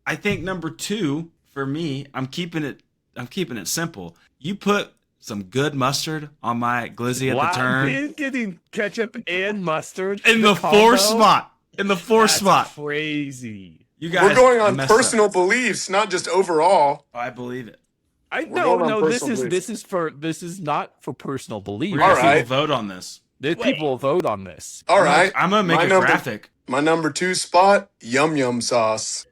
I think number two for me, I'm keeping it simple. You put some good mustard on my glizzy at the turn You're getting ketchup and mustard in the combo? fourth spot. In the fourth That's spot. crazy. You guys We're going on messed up. personal beliefs, not just overall. I believe it. going on This personal is not for personal belief. We're gonna All right. people vote on this. People will vote on this. All right. I'm gonna make My a number- graphic. My number two spot, yum yum sauce.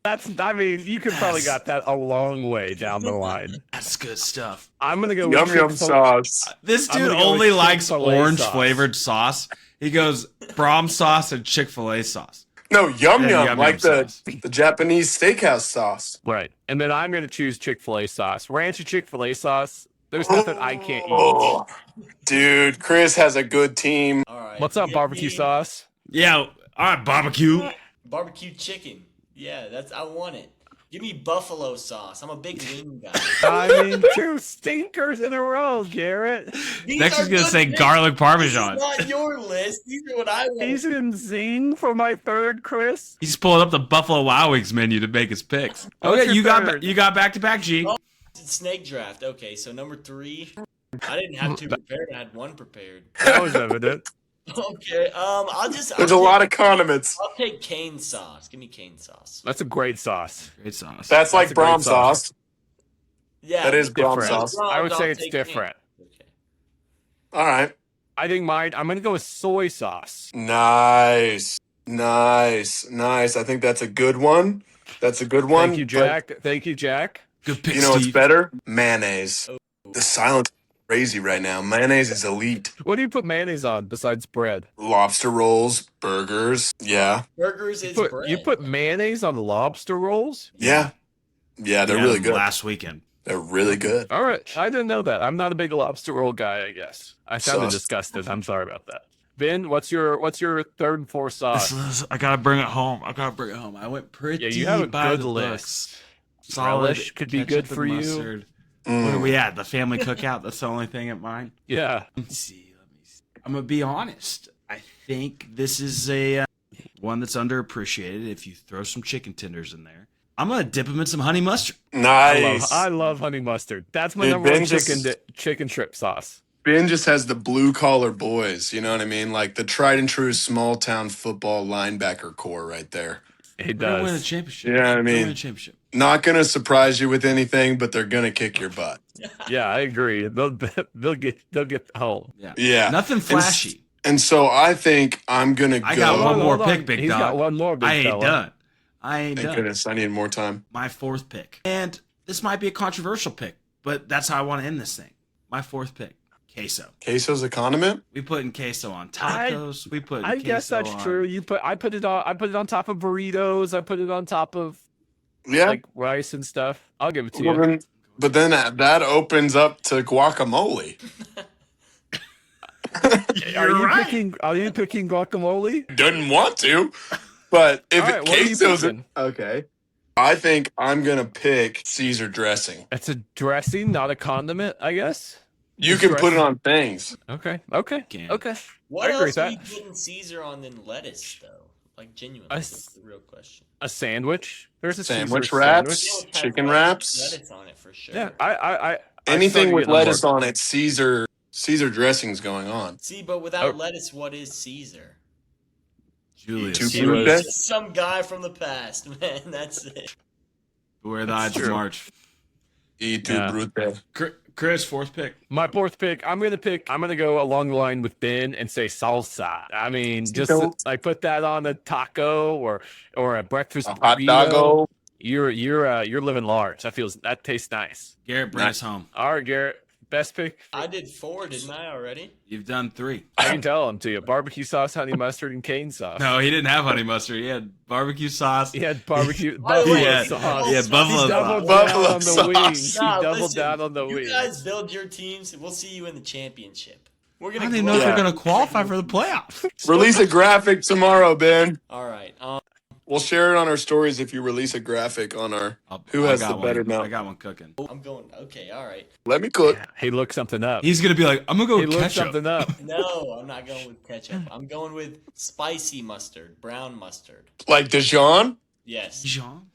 You could probably got that a long way down the line. That's good stuff. I'm gonna go Yum with yum Chick-fil- sauce. This I'm dude gonna go only with likes Chick-fil-A orange sauce. flavored sauce. He goes Brom sauce and Chick-fil-A sauce. No, yum And yum, yum like yum sauce. the Japanese steakhouse sauce. Right, and then I'm gonna choose Chick-fil-A sauce. Ranch and Chick-fil-A sauce. There's nothing I can't eat. Oh, dude, Chris has a good team. All right. What's up, give barbecue me sauce? Yeah, all right, barbecue. Barbecue chicken. Yeah, I want it. Give me buffalo sauce. I'm a big wing guy. I mean, two stinkers in a row, Garrett. These Next are he's gonna good say things. garlic This parmesan. is not your list. These are what I want. He's in zing for my third, Chris. He's pulling up the Buffalo Wild Wings menu to make his picks. What's Okay, your third? you got back to back, G. Oh. Snake draft. Okay, so number 3. I didn't have 2 prepared. I had 1 prepared. That was evident. Okay. There's a lot of condiments. I'll take cane sauce. Give me cane sauce. That's a great sauce. Great sauce. That's like a great Brom sauce. sauce. Yeah. That is Brom Different. sauce. I would I'll say it's take cane. different. Okay. All right. I think I'm gonna go with soy sauce. Nice. I think that's a good one. That's a good one. Thank you, but Jack. Thank you, Jack. Good pick, You know what's Steve. better? Mayonnaise. The silence is crazy right now. Mayonnaise is elite. What do you put mayonnaise on besides bread? Lobster rolls, burgers. Yeah. Burgers is bread. You put mayonnaise on lobster rolls? Yeah. Yeah, they're Yeah, really good. Last weekend. They're really good. All right. I didn't know that. I'm not a big lobster roll guy, I guess. I sounded Sus. disgusted. I'm sorry about that. Ben, what's your third and fourth sauce? I gotta bring it home. I went pretty. Yeah, you have a by good the list. books. Solid Relish could be ketchup good and for you. mustard. What Mm. are we at? The family cookout. That's the only thing at mine. Yeah. Let me see. I'm gonna be honest. I think this is a one that's underappreciated. If you throw some chicken tenders in there, I'm gonna dip them in some honey mustard. Nice. I love honey mustard. That's my Dude, number one Ben just- chicken strip sauce. Ben just has the blue collar boys. You know what I mean? Like the tried and true small town football linebacker core right there. He We're gonna win a does. championship. Yeah, I We're gonna mean- win a championship. Not gonna surprise you with anything, but they're gonna kick your butt. Yeah, I agree. They'll get home. Yeah. Yeah. Nothing flashy. And so I think I'm gonna I go. got one more Hold on. pick, big He's dog. got one more, big I ain't fella. done. I ain't Thank done. goodness, I need more time. My fourth pick. And this might be a controversial pick, but that's how I want to end this thing. My fourth pick, queso. Queso's a condiment. We putting queso on tacos. We put. I guess that's true. I put it on top of burritos. I put it on top of Yeah. like rice and stuff. I'll give it to Well, you. then, but then that opens up to guacamole. Are you picking guacamole? Doesn't want to, but if All right, what are you queso's picking? okay, I think I'm gonna pick Caesar dressing. It's a dressing, not a condiment, I guess. You It's can put it dressing. on things. Okay. Can. Okay. What I agree else with are you that. putting Caesar on than lettuce, though? Like, genuinely, I that's the real question. A sandwich. There's a Sandwich Caesar wraps, sandwich. Yeah, it has chicken lettuce- wraps, Lettuce on it for sure. Yeah. I anything started with getting on lettuce board. on it. Caesar dressing's going on. See, but without Oh. lettuce, what is Caesar? Julius. Two It Brute. was just some guy from the past, man. That's it. Where the Ides of true. March. E tu Yeah. brute. Chris, fourth pick. My fourth pick, I'm gonna go along the line with Ben and say salsa. I mean, just So- like put that on a taco or a breakfast A hot burrito. doggo. You're living large. That tastes nice. Garrett, bring us home. All right, Garrett, Best pick. I did 4, didn't I already? You've done 3. I can tell them to you. Barbecue sauce, honey mustard, and cane sauce. No, he didn't have honey mustard. He had barbecue sauce. He had barbecue By the buffalo way, Yeah, sauce. yeah, buffalo He doubled sauce. down Buffalo on the sauce. wings. He Nah, doubled listen, down on the you wings. guys build your teams, and we'll see you in the championship. We're I gonna don't even know if Yeah. they're going to qualify for the playoffs. Release a graphic tomorrow, Ben. All right. We'll share it on our stories if you release a graphic on our. Who has I got the better one. mouth? I got one cooking. I'm going. Okay. All right. Let me cook. He looked something up. He's going to be like, I'm going to go He with looked ketchup. something up. No, I'm not going with ketchup. I'm going with spicy mustard, brown mustard. Like Dijon? Yes. Dijon?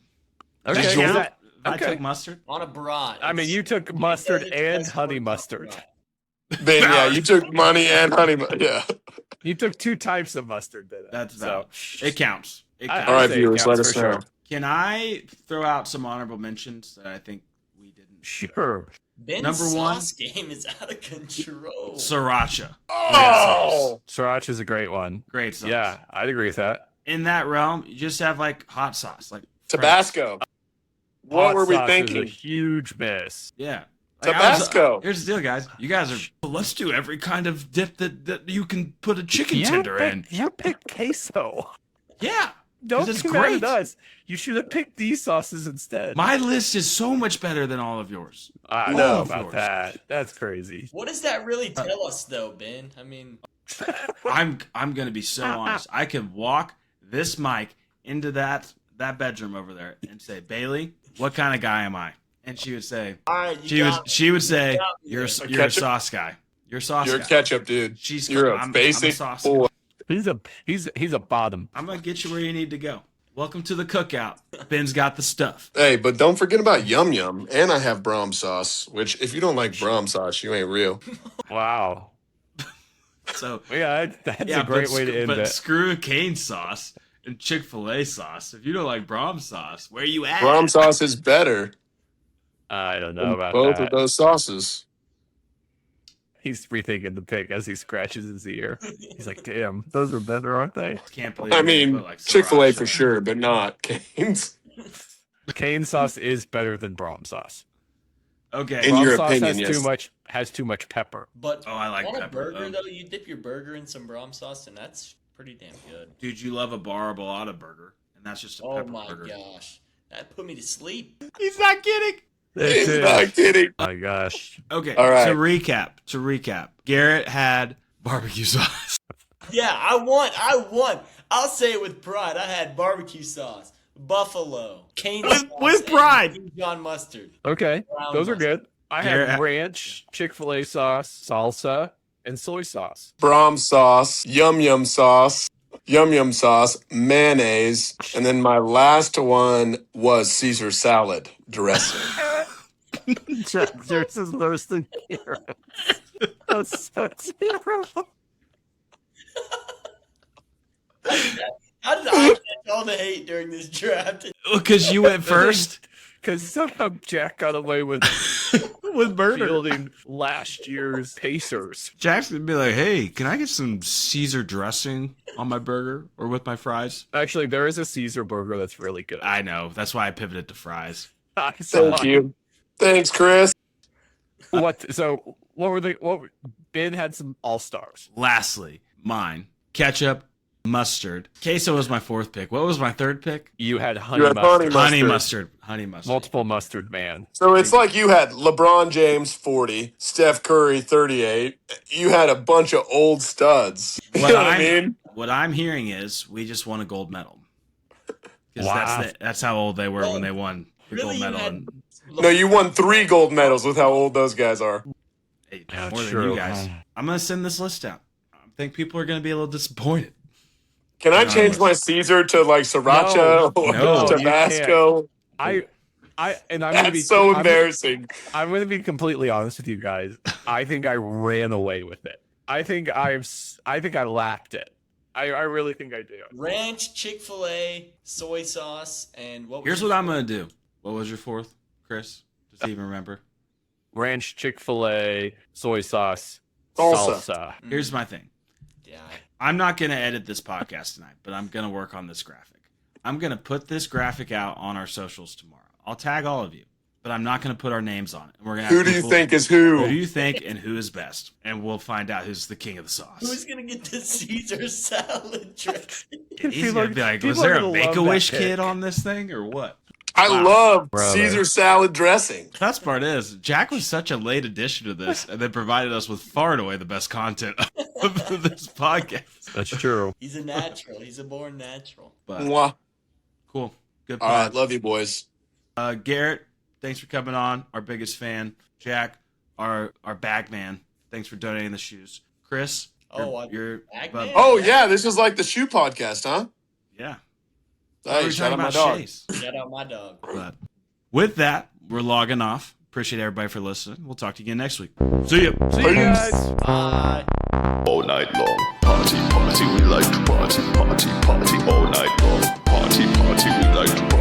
Okay. Dijon? is that- I okay. took mustard. On a brat. I mean, you took mustard and honey mustard. Ben, yeah, you took money and honey. Yeah. You took 2 types of mustard. Did That's so. about It counts. It I- counts. All right, say it viewers, counts let us for know. sure. Can I throw out some honorable mentions that I think we didn't? Sure. Ben's Number one. sauce game is out of control. Sriracha. Oh, Sriracha's a great one. Great sauce. Yeah, I'd agree with that. In that realm, you just have like hot sauce. Like Tabasco. What Hot were we sauce is thinking? a huge miss. Yeah. Tabasco. Here's the deal, guys. You guys are. Let's do every kind of dip that you can put a chicken tender in. You picked queso. Yeah. Don't it's come at great. us. You should have picked these sauces instead. My list is so much better than all of yours. I All know of about yours. that. That's crazy. What does that really tell us, though, Ben? I mean, I'm gonna be so honest. I can walk this mic into that bedroom over there and say, Bailey, what kind of guy am I? And she would say, all right, she would say, got me you're there. you're a Ketchup? sauce guy. You're a sauce You're a guy. ketchup dude. She's You're I'm a basic sauce boy. guy. He's a bottom. I'm gonna get you where you need to go. Welcome to the cookout. Ben's got the stuff. Hey, but don't forget about Yum Yum. And I have Braum sauce, which if you don't like Braum sauce, you ain't real. Wow. So Yeah, that's yeah, a great way to end but it. screw cane sauce and Chick-fil-A sauce. If you don't like Braum sauce, where you at? Braum sauce is better I don't know than about both that. of those sauces. He's rethinking the pick as he scratches his ear. He's like, "Damn, those are better, aren't they?" Can't believe I they mean, put, like, Chick-fil-A sriracha. for sure, but not Cane's. Cane sauce is better than Braum sauce. Okay. In Braum your sauce opinion, has too much pepper. But Oh, I like on a pepper, burger, though. though, you dip your burger in some Braum sauce, and that's pretty damn good. Dude, you love a bar bolata burger, and that's just a Oh pepper my burger. gosh, that put me to sleep. He's not kidding. It He's is. not kidding. My gosh. Okay. All right. To recap, Garrett had barbecue sauce. Yeah, I won. I'll say it with pride. I had barbecue sauce, buffalo, cane sauce, with and pride. Dijon mustard. Okay, Brown those are mustard. good. I Garrett- had ranch, Chick-fil-A sauce, salsa, and soy sauce. Braum sauce, Yum Yum sauce, mayonnaise, and then my last one was Caesar salad dressing. Yours is worse than Garrett's. That's so terrible. How did I catch all the hate during this draft? Because you went first Because somehow Jack got away with with burger. fielding last year's Pacers. Jack's gonna be like, "Hey, can I get some Caesar dressing on my burger or with my fries?" Actually, there is a Caesar burger that's really good. I know. That's why I pivoted to fries. I saw Thank you. Thanks, Chris. Ben had some all-stars. Lastly, mine ketchup, mustard. Queso was my 4th pick. What was my 3rd pick? You had honey You had mustard. honey mustard. Honey mustard. Multiple mustard man. So it's like you had LeBron James 40, Steph Curry 38. You had a bunch of old studs. You know what I mean? What I'm hearing is we just won a gold medal. 'Cause Wow. that's how old they were Well, when they won the really, gold you medal. had- And, No, you won 3 gold medals with how old those guys are. hey, Yeah, more than true. you guys. I'm gonna send this list out. I think people are gonna be a little disappointed. Can I No. change my Caesar to like sriracha No. or No, you Tabasco? I'm gonna be That's so embarrassing. I'm gonna be completely honest with you guys. I think I ran away with it. I think I lacked it. I really think I do. Ranch, Chick-fil-A, soy sauce, and what? Here's what I'm gonna do. What was your 4th, Chris? Does he even remember? Ranch, Chick-fil-A, soy sauce, Salsa. salsa. Here's my thing. Yeah. I'm not going to edit this podcast tonight, but I'm going to work on this graphic. I'm going to put this graphic out on our socials tomorrow. I'll tag all of you. but I'm not going to put our names on it. And we're gonna Who have do you people- think is Who do who? you think and who is best? And we'll find out who's the king of the sauce. Who's gonna get the Caesar salad dressing? He's going to be like, was people there are a gonna love Make-A-Wish that kid pick. on this thing or what? I Wow. love Brother. Caesar salad dressing. The best part is, Jack was such a late addition to this and then provided us with far and away the best content of this podcast. That's true. He's a natural. He's a born natural. But Mwah. cool. Good All pod. right, love you, boys. Garrett, thanks for coming on. Our biggest fan. Jack, our bag man. Thanks for donating the shoes. Chris, you're Bag but- man? Oh yeah, this was like the shoe podcast, huh? yeah. Hey, We're shout talking out my about dog. Shays. Shout out my dog. But with that, we're logging off. Appreciate everybody for listening. We'll talk to you again next week. See ya. See you Peace. guys. Bye. All night long, party, party, we like to party, party, party, all night long, party, party, we like to